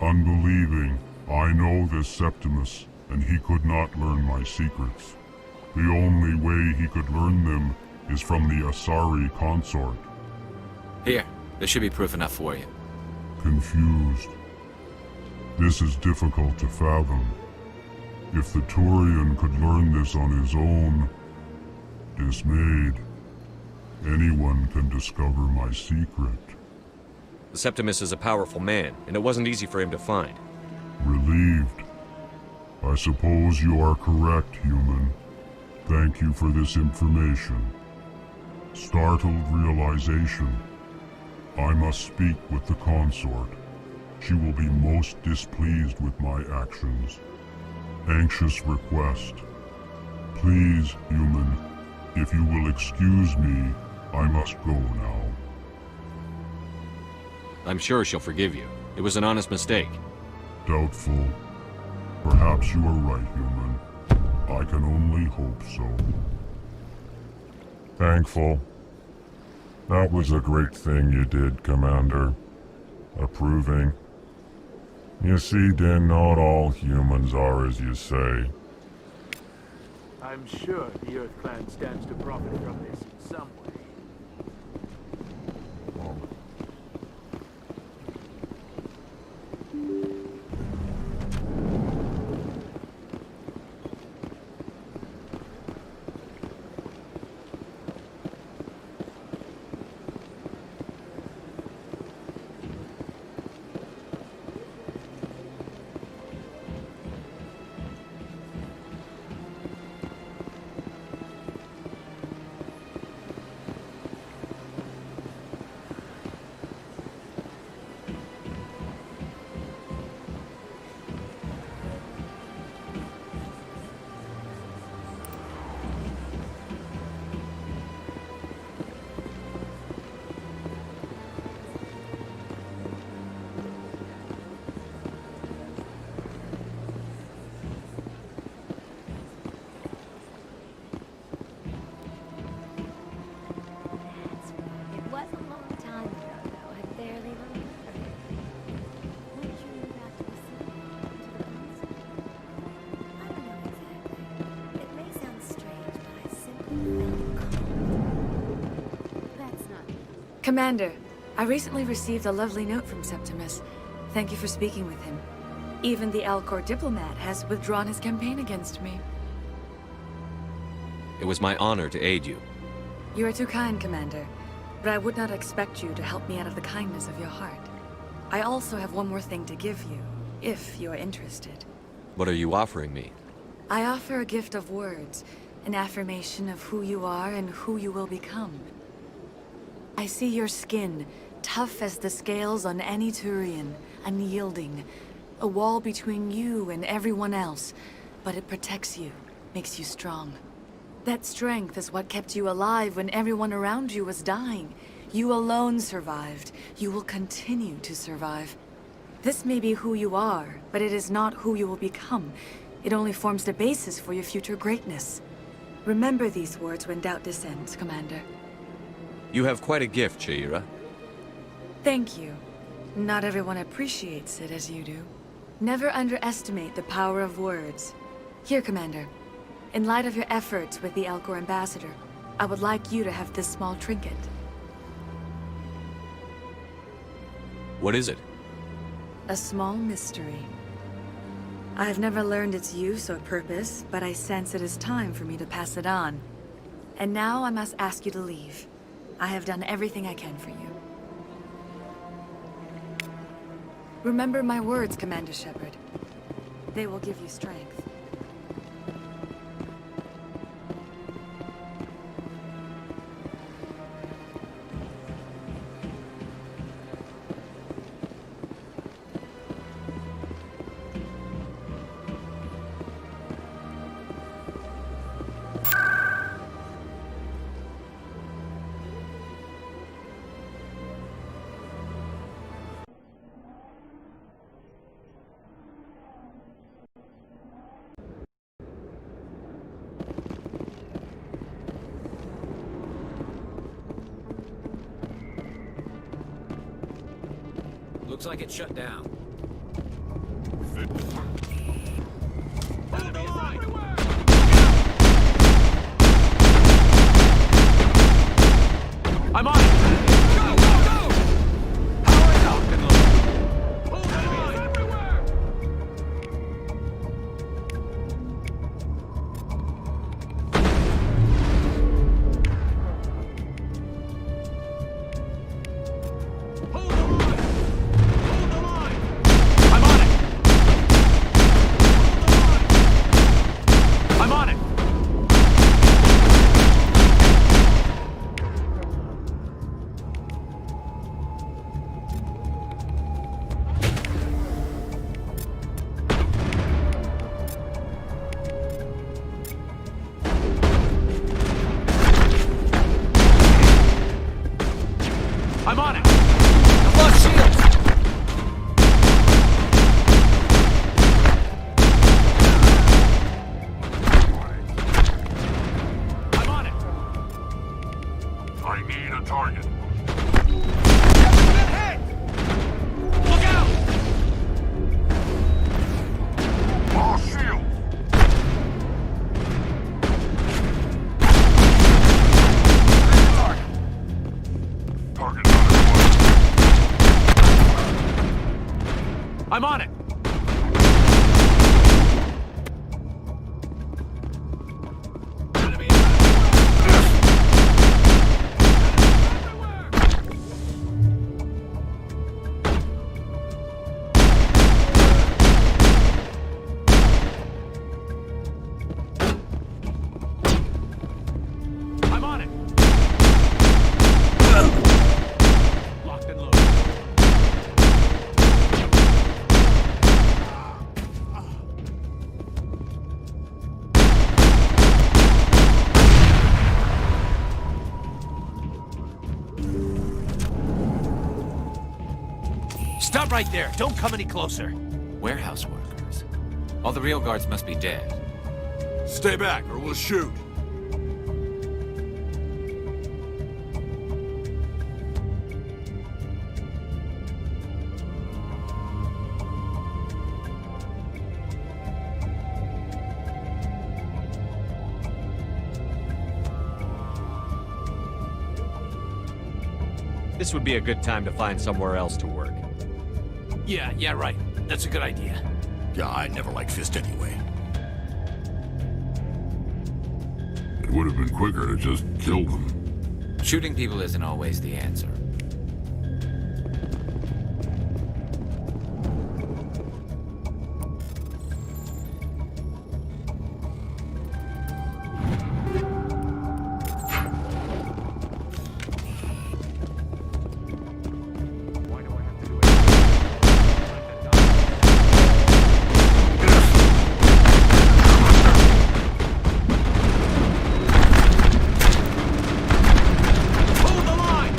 Unbelieving. I know this Septimus, and he could not learn my secrets. The only way he could learn them is from the Asari consort. Here, there should be proof enough for you. Confused. This is difficult to fathom. If the Turian could learn this on his own, dismayed, anyone can discover my secret. Septimus is a powerful man, and it wasn't easy for him to find. Relieved. I suppose you are correct, human. Thank you for this information. Startled realization. I must speak with the consort. She will be most displeased with my actions. Anxious request. Please, human, if you will excuse me, I must go now. I'm sure she'll forgive you. It was an honest mistake. Doubtful. Perhaps you are right, human. I can only hope so. Thankful. That was a great thing you did, Commander. Approving. You see, then, not all humans are as you say. I'm sure the Earth Clan stands to profit from this in some way. Commander, I recently received a lovely note from Septimus. Thank you for speaking with him. Even the Alcor diplomat has withdrawn his campaign against me. It was my honor to aid you. You are too kind, Commander, but I would not expect you to help me out of the kindness of your heart. I also have one more thing to give you, if you are interested. What are you offering me? I offer a gift of words, an affirmation of who you are and who you will become. I see your skin, tough as the scales on any Turian, unyielding, a wall between you and everyone else, but it protects you, makes you strong. That strength is what kept you alive when everyone around you was dying. You alone survived. You will continue to survive. This may be who you are, but it is not who you will become. It only forms the basis for your future greatness. Remember these words when doubt descends, Commander. You have quite a gift, Shaira. Thank you. Not everyone appreciates it as you do. Never underestimate the power of words. Here, Commander. In light of your efforts with the Elcor ambassador, I would like you to have this small trinket. What is it? A small mystery. I have never learned its use or purpose, but I sense it is time for me to pass it on. And now I must ask you to leave. I have done everything I can for you. Remember my words, Commander Shepard. They will give you strength. Looks like it's shut down. I'm on it! Go, go, go! Power it up and look. Hold enemies everywhere! Hold the line! Hold the line! I'm on it! Hold the line! I'm on it! I'm on it! I've lost shields! I'm on it! I need a target. Get hit! Look out! Lost shield. Target I'm on it! I'm on it! Locked and loaded. Stop right there! Don't come any closer! Warehouse workers. All the real guards must be dead. Stay back, or we'll shoot. This would be a good time to find somewhere else to work. Yeah, right. That's a good idea. Yeah, I never liked Fist anyway. It would have been quicker to just kill them. Shooting people isn't always the answer. Hold the line!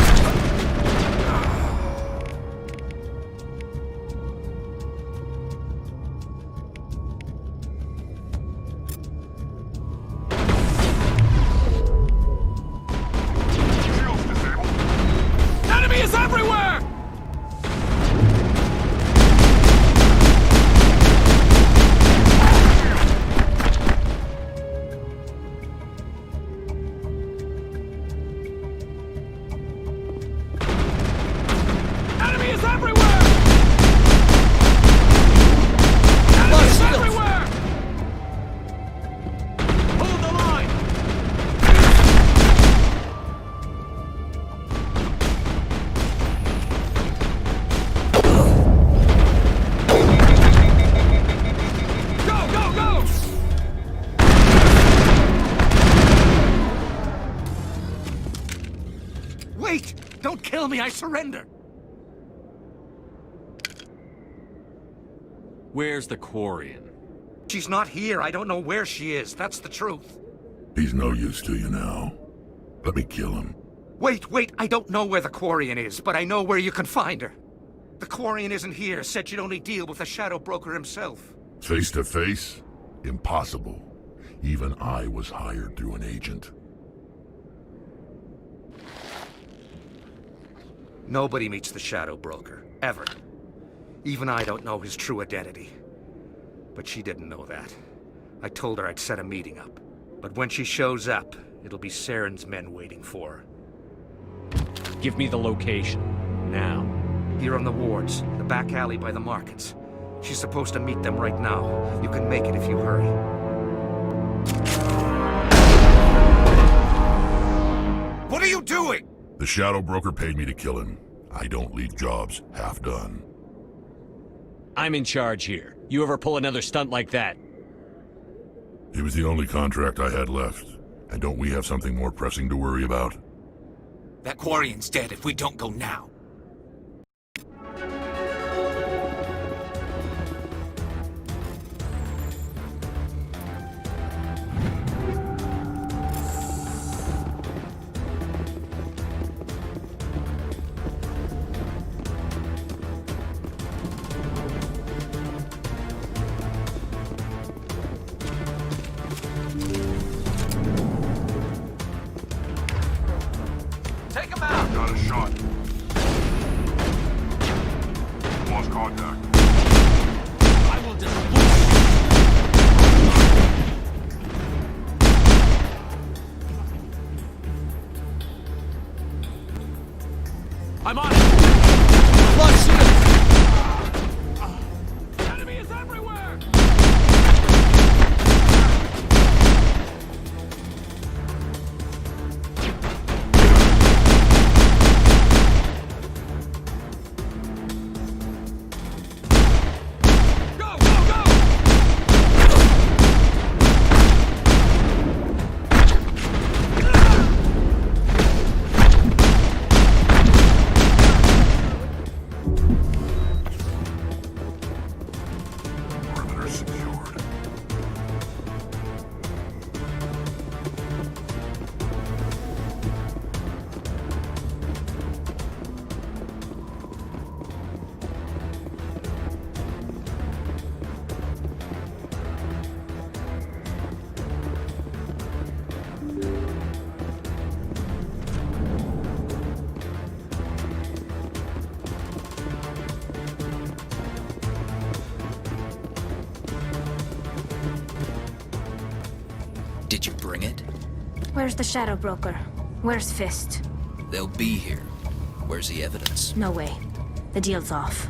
me, I surrender. Where's the Quarian? She's not here. I don't know where she is. That's the truth. He's no use to you now. Let me kill him. Wait. I don't know where the Quarian is, but I know where you can find her. The Quarian isn't here. Said she'd only deal with the Shadow Broker himself. Face to face? Impossible. Even I was hired through an agent. Nobody meets the Shadow Broker. Ever. Even I don't know his true identity. But she didn't know that. I told her I'd set a meeting up. But when she shows up, it'll be Saren's men waiting for her. Give me the location. Now. Here on the wards, the back alley by the markets. She's supposed to meet them right now. You can make it if you hurry. What are you doing? The Shadow Broker paid me to kill him. I don't leave jobs half done. I'm in charge here. You ever pull another stunt like that? It was the only contract I had left. And don't we have something more pressing to worry about? That Quarian's dead if we don't go now. Take him out! Got a shot. Lost contact. I will just... I'm on it! Plus shield! Enemy is everywhere! Perimeter secured. Did you bring it? Where's the Shadow Broker? Where's Fist? They'll be here. Where's the evidence? No way. The deal's off.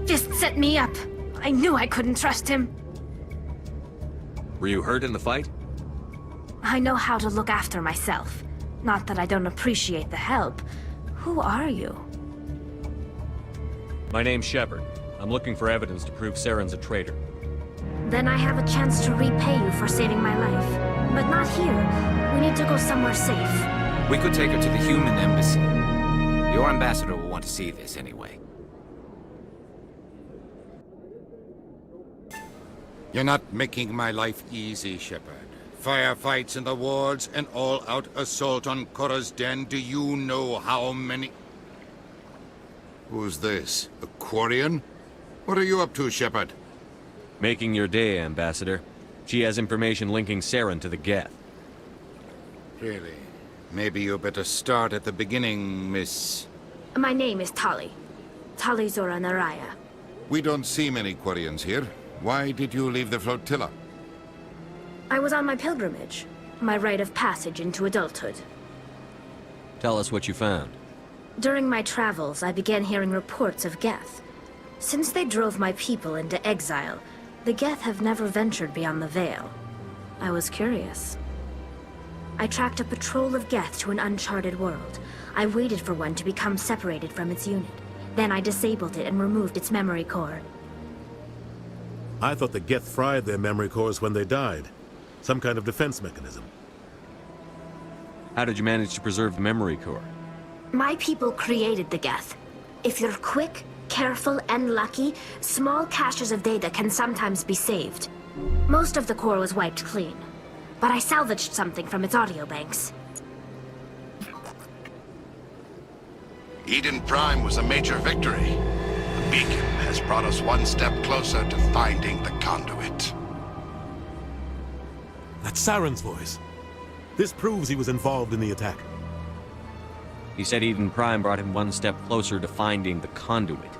Fist set me up. I knew I couldn't trust him. Were you hurt in the fight? I know how to look after myself. Not that I don't appreciate the help. Who are you? My name's Shepard. I'm looking for evidence to prove Saren's a traitor. Then I have a chance to repay you for saving my life. But not here. We need to go somewhere safe. We could take her to the human embassy. Your ambassador will want to see this anyway. You're not making my life easy, Shepard. Firefights in the wards, an all-out assault on Korra's den. Do you know how many... Who's this? A Quarian? What are you up to, Shepard? Making your day, Ambassador. She has information linking Saren to the Geth. Really? Maybe you better start at the beginning, Miss... My name is Tali. Talizora Naraya. We don't see many Quarians here. Why did you leave the flotilla? I was on my pilgrimage, my rite of passage into adulthood. Tell us what you found. During my travels, I began hearing reports of Geth. Since they drove my people into exile, the Geth have never ventured beyond the Veil. I was curious. I tracked a patrol of Geth to an uncharted world. I waited for one to become separated from its unit. Then I disabled it and removed its memory core. I thought the Geth fried their memory cores when they died. Some kind of defense mechanism. How did you manage to preserve the memory core? My people created the Geth. If you're quick, careful, and lucky, small caches of data can sometimes be saved. Most of the core was wiped clean, but I salvaged something from its audio banks. Eden Prime was a major victory. The beacon has brought us one step closer to finding the conduit. That's Saren's voice. This proves he was involved in the attack. He said Eden Prime brought him one step closer to finding the conduit.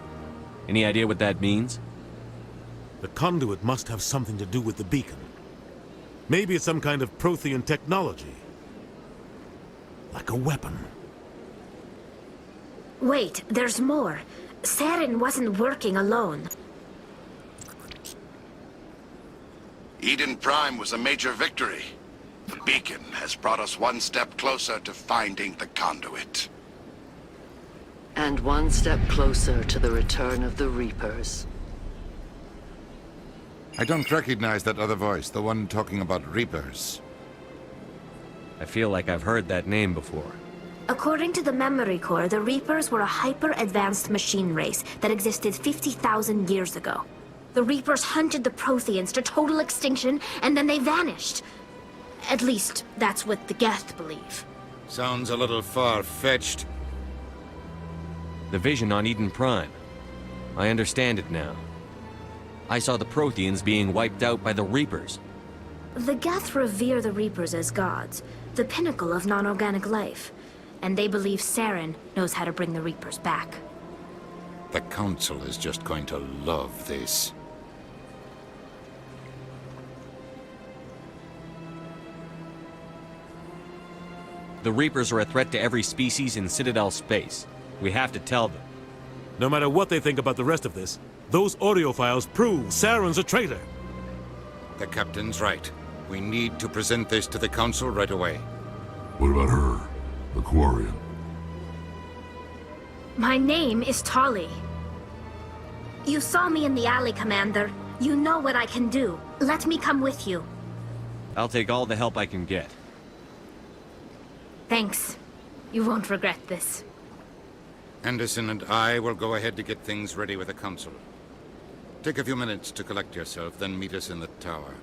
Any idea what that means? The conduit must have something to do with the beacon. Maybe it's some kind of Prothean technology. Like a weapon. Wait, there's more. Saren wasn't working alone. Eden Prime was a major victory. The beacon has brought us one step closer to finding the conduit. And one step closer to the return of the Reapers. I don't recognize that other voice, the one talking about Reapers. I feel like I've heard that name before. According to the memory core, the Reapers were a hyper-advanced machine race that existed 50,000 years ago. The Reapers hunted the Protheans to total extinction, and then they vanished. At least, that's what the Geth believe. Sounds a little far-fetched. The vision on Eden Prime. I understand it now. I saw the Protheans being wiped out by the Reapers. The Geth revere the Reapers as gods, the pinnacle of non-organic life. And they believe Saren knows how to bring the Reapers back. The Council is just going to love this. The Reapers are a threat to every species in Citadel space. We have to tell them. No matter what they think about the rest of this, those audio files prove Saren's a traitor. The Captain's right. We need to present this to the Council right away. What about her? The Quarian? My name is Tali. You saw me in the alley, Commander. You know what I can do. Let me come with you. I'll take all the help I can get. Thanks. You won't regret this. Anderson and I will go ahead to get things ready with the Council. Take a few minutes to collect yourself, then meet us in the tower.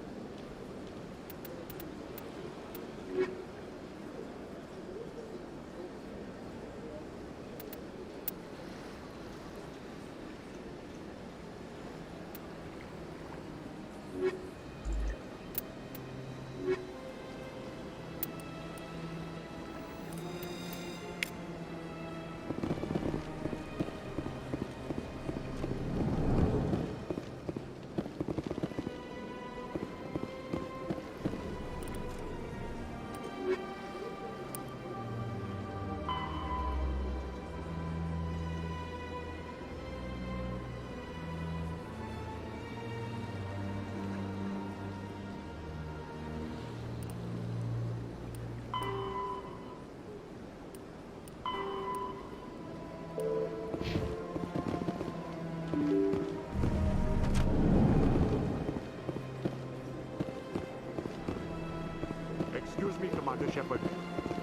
Excuse me, Commander Shepard.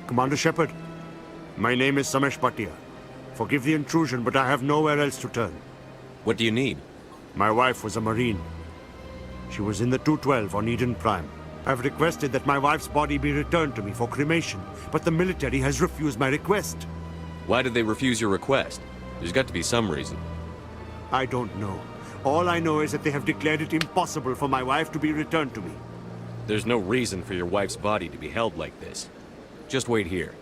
Commander Shepard, my name is Samesh Bhatia. Forgive the intrusion, but I have nowhere else to turn. What do you need? My wife was a Marine. She was in the 212 on Eden Prime. I've requested that my wife's body be returned to me for cremation, but the military has refused my request. Why did they refuse your request? There's got to be some reason. I don't know. All I know is that they have declared it impossible for my wife to be returned to me. There's no reason for your wife's body to be held like this. Just wait here.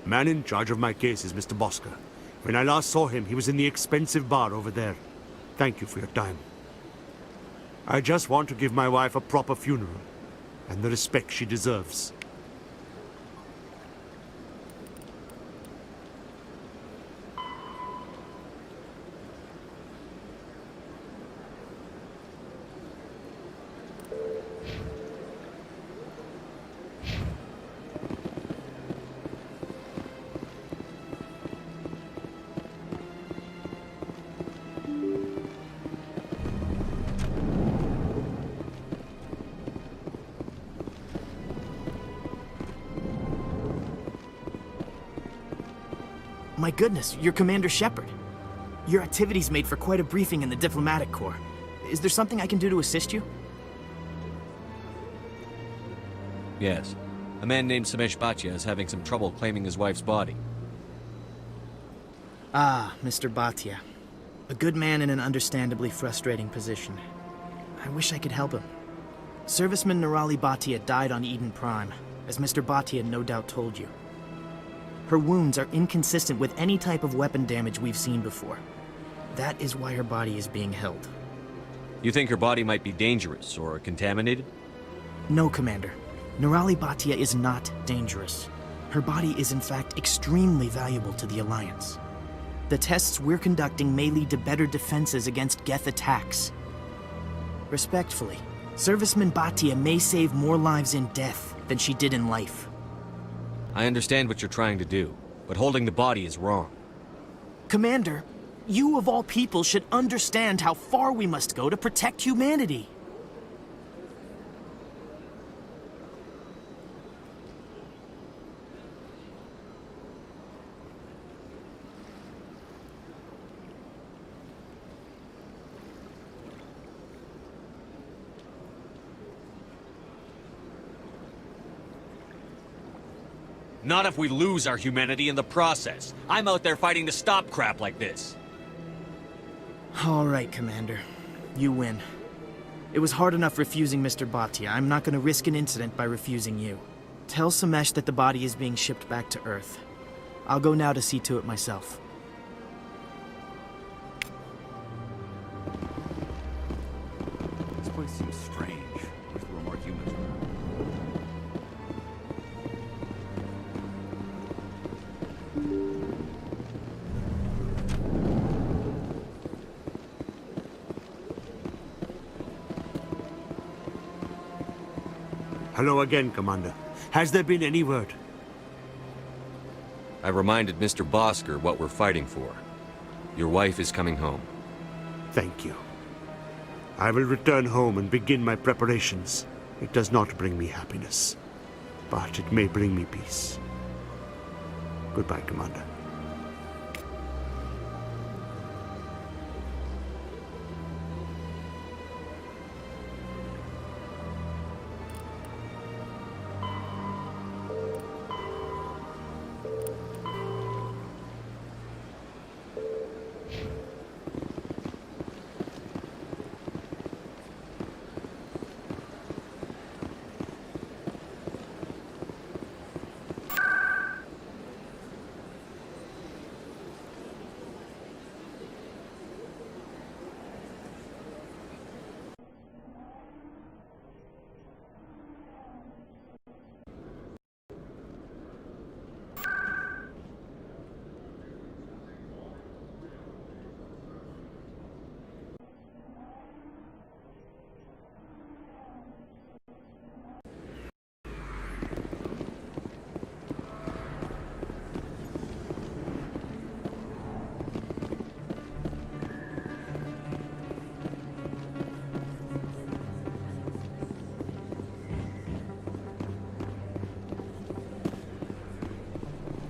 Man in charge of my case is Mr. Bosker. When I last saw him, he was in the expensive bar over there. Thank you for your time. I just want to give my wife a proper funeral, and the respect she deserves. My goodness, you're Commander Shepard. Your activities made for quite a briefing in the diplomatic corps. Is there something I can do to assist you? Yes. A man named Samesh Bhatia is having some trouble claiming his wife's body. Ah, Mr. Bhatia. A good man in an understandably frustrating position. I wish I could help him. Serviceman Nirali Bhatia died on Eden Prime, as Mr. Bhatia no doubt told you. Her wounds are inconsistent with any type of weapon damage we've seen before. That is why her body is being held. You think her body might be dangerous or contaminated? No, Commander. Nirali Bhatia is not dangerous. Her body is in fact extremely valuable to the Alliance. The tests we're conducting may lead to better defenses against Geth attacks. Respectfully, Serviceman Bhatia may save more lives in death than she did in life. I understand what you're trying to do, but holding the body is wrong. Commander, you of all people should understand how far we must go to protect humanity. Not if we lose our humanity in the process. I'm out there fighting to stop crap like this. All right, Commander. You win. It was hard enough refusing Mr. Bhatia. I'm not going to risk an incident by refusing you. Tell Samesh that the body is being shipped back to Earth. I'll go now to see to it myself. This place seems strange. Wish there were more humans around. Hello again, Commander. Has there been any word? I reminded Mr. Bosker what we're fighting for. Your wife is coming home. Thank you. I will return home and begin my preparations. It does not bring me happiness, but it may bring me peace. Goodbye, Commander.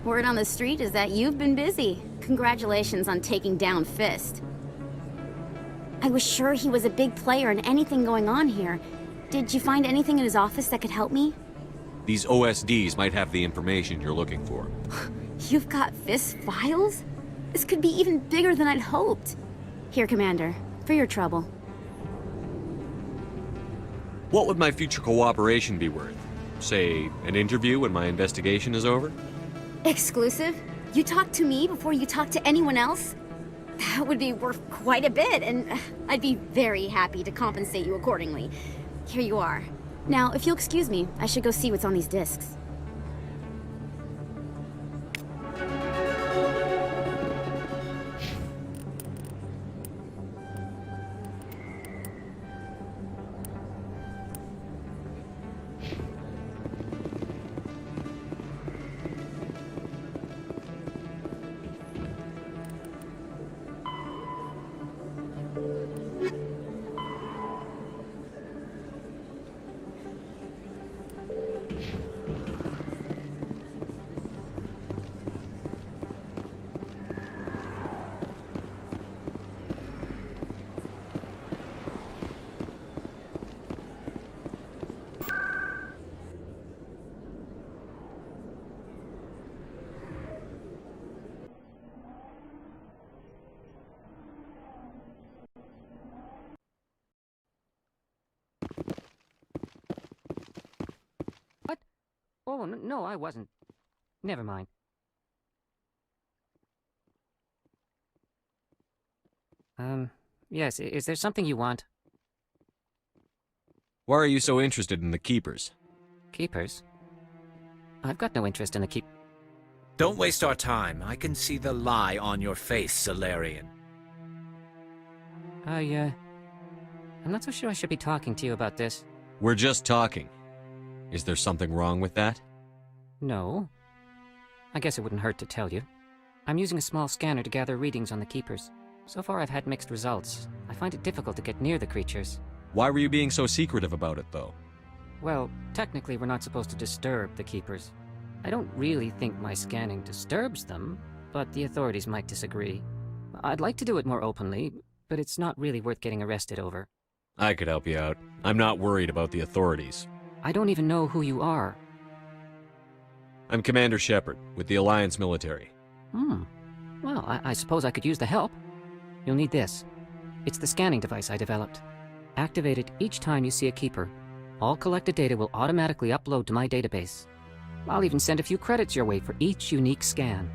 Word on the street is that you've been busy. Congratulations on taking down Fist. I was sure he was a big player in anything going on here. Did you find anything in his office that could help me? These OSDs might have the information you're looking for. You've got Fist files? This could be even bigger than I'd hoped. Here, Commander, for your trouble. What would my future cooperation be worth? Say, an interview when my investigation is over? Exclusive? You talk to me before you talk to anyone else? That would be worth quite a bit, and I'd be very happy to compensate you accordingly. Here you are. Now, if you'll excuse me, I should go see what's on these discs. Oh, no, I wasn't. Never mind. Yes, is there something you want? Why are you so interested in the Keepers? Keepers? I've got no interest in the Don't waste our time. I can see the lie on your face, Solarian. I'm not so sure I should be talking to you about this. We're just talking. Is there something wrong with that? No. I guess it wouldn't hurt to tell you. I'm using a small scanner to gather readings on the Keepers. So far I've had mixed results. I find it difficult to get near the creatures. Why were you being so secretive about it, though? Well, technically we're not supposed to disturb the Keepers. I don't really think my scanning disturbs them, but the authorities might disagree. I'd like to do it more openly, but it's not really worth getting arrested over. I could help you out. I'm not worried about the authorities. I don't even know who you are. I'm Commander Shepard, with the Alliance military. Well, I suppose I could use the help. You'll need this. It's the scanning device I developed. Activate it each time you see a Keeper. All collected data will automatically upload to my database. I'll even send a few credits your way for each unique scan.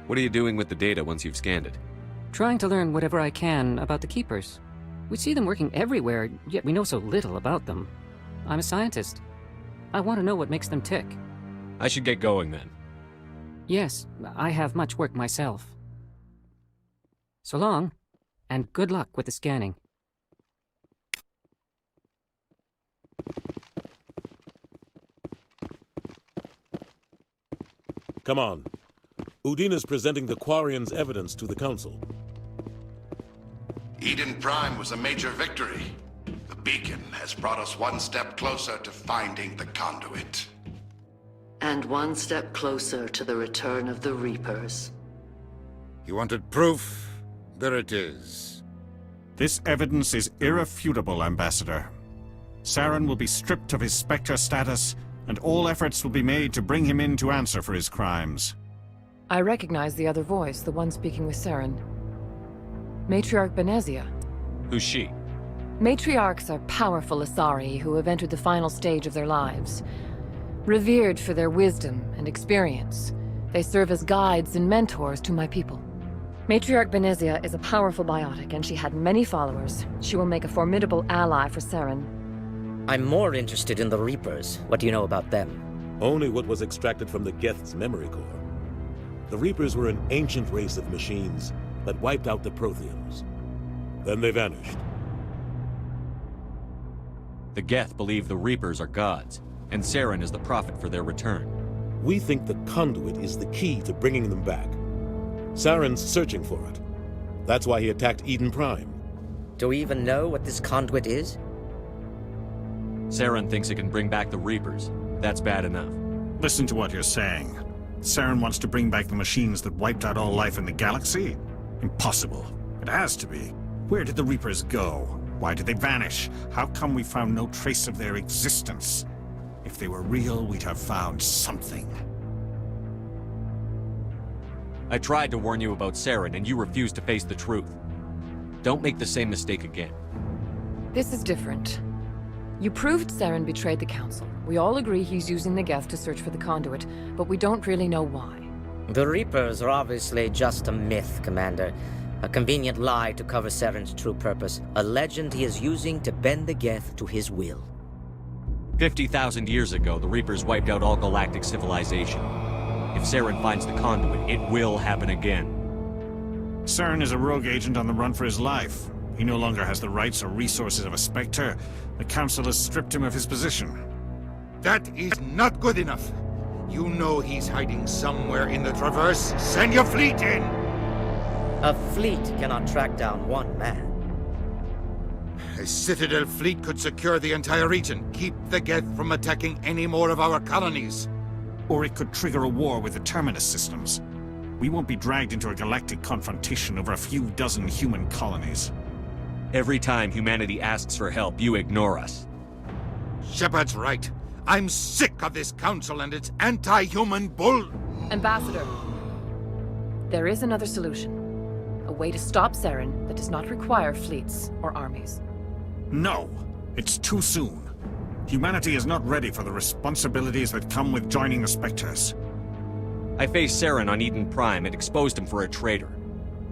What are you doing with the data once you've scanned it? Trying to learn whatever I can about the Keepers. We see them working everywhere, yet we know so little about them. I'm a scientist. I want to know what makes them tick. I should get going then. Yes, I have much work myself. So long, and good luck with the scanning. Come on. Udina's presenting the Quarians' evidence to the Council. Eden Prime was a major victory. The beacon has brought us one step closer to finding the conduit. And one step closer to the return of the Reapers. You wanted proof? There it is. This evidence is irrefutable, Ambassador. Saren will be stripped of his Spectre status, and all efforts will be made to bring him in to answer for his crimes. I recognize the other voice, the one speaking with Saren. Matriarch Benezia. Who's she? Matriarchs are powerful Asari who have entered the final stage of their lives. Revered for their wisdom and experience, they serve as guides and mentors to my people. Matriarch Benezia is a powerful biotic, and she had many followers. She will make a formidable ally for Saren. I'm more interested in the Reapers. What do you know about them? Only what was extracted from the Geth's memory core. The Reapers were an ancient race of machines that wiped out the Protheans. Then they vanished. The Geth believe the Reapers are gods, and Saren is the prophet for their return. We think the conduit is the key to bringing them back. Saren's searching for it. That's why he attacked Eden Prime. Do we even know what this conduit is? Saren thinks it can bring back the Reapers. That's bad enough. Listen to what you're saying. Saren wants to bring back the machines that wiped out all life in the galaxy? Impossible. It has to be. Where did the Reapers go? Why did they vanish? How come we found no trace of their existence? If they were real, we'd have found something. I tried to warn you about Saren, and you refused to face the truth. Don't make the same mistake again. This is different. You proved Saren betrayed the Council. We all agree he's using the Geth to search for the conduit, but we don't really know why. The Reapers are obviously just a myth, Commander. A convenient lie to cover Saren's true purpose. A legend he is using to bend the Geth to his will. 50,000 years ago, the Reapers wiped out all galactic civilization. If Saren finds the conduit, it will happen again. Saren is a rogue agent on the run for his life. He no longer has the rights or resources of a Spectre. The Council has stripped him of his position. That is not good enough. You know he's hiding somewhere in the Traverse. Send your fleet in! A fleet cannot track down one man. A Citadel fleet could secure the entire region, keep the Geth from attacking any more of our colonies. Or it could trigger a war with the Terminus systems. We won't be dragged into a galactic confrontation over a few dozen human colonies. Every time humanity asks for help, you ignore us. Shepard's right. I'm sick of this council and its anti-human bull... Ambassador, there is another solution. A way to stop Saren that does not require fleets or armies. No! It's too soon. Humanity is not ready for the responsibilities that come with joining the Spectres. I faced Saren on Eden Prime and exposed him for a traitor.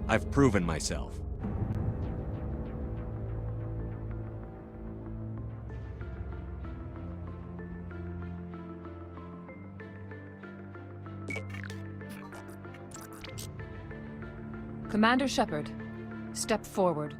I've proven myself. Commander Shepard, step forward.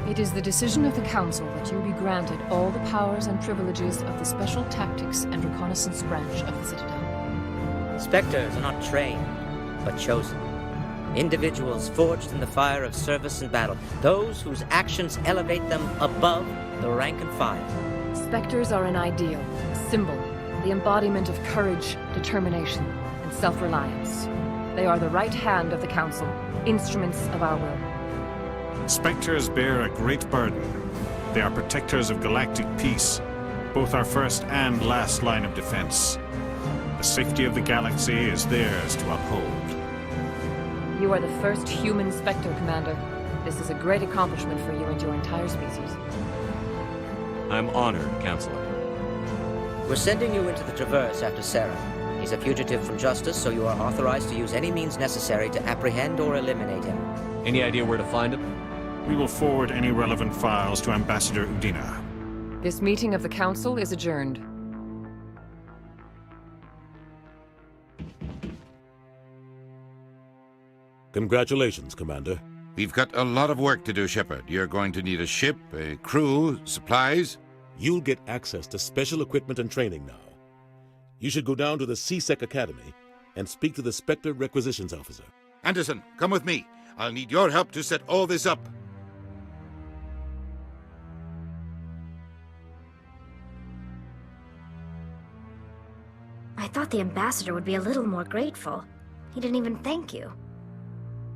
It is the decision of the Council that you be granted all the powers and privileges of the Special Tactics and Reconnaissance branch of the Citadel. Spectres are not trained, but chosen. Individuals forged in the fire of service and battle. Those whose actions elevate them above the rank and file. Spectres are an ideal, a symbol, the embodiment of courage, determination, and self-reliance. They are the right hand of the Council, instruments of our will. Spectres bear a great burden. They are protectors of galactic peace, both our first and last line of defense. The safety of the galaxy is theirs to uphold. You are the first human Spectre, Commander. This is a great accomplishment for you and your entire species. I'm honored, Counselor. We're sending you into the Traverse after Saren. He's a fugitive from justice, so you are authorized to use any means necessary to apprehend or eliminate him. Any idea where to find him? We will forward any relevant files to Ambassador Udina. This meeting of the Council is adjourned. Congratulations, Commander. We've got a lot of work to do, Shepard. You're going to need a ship, a crew, supplies. You'll get access to special equipment and training now. You should go down to the CSEC Academy and speak to the Spectre Requisitions Officer. Anderson, come with me. I'll need your help to set all this up. I thought the ambassador would be a little more grateful. He didn't even thank you.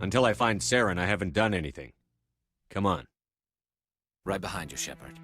Until I find Saren, I haven't done anything. Come on. Right behind you, Shepard.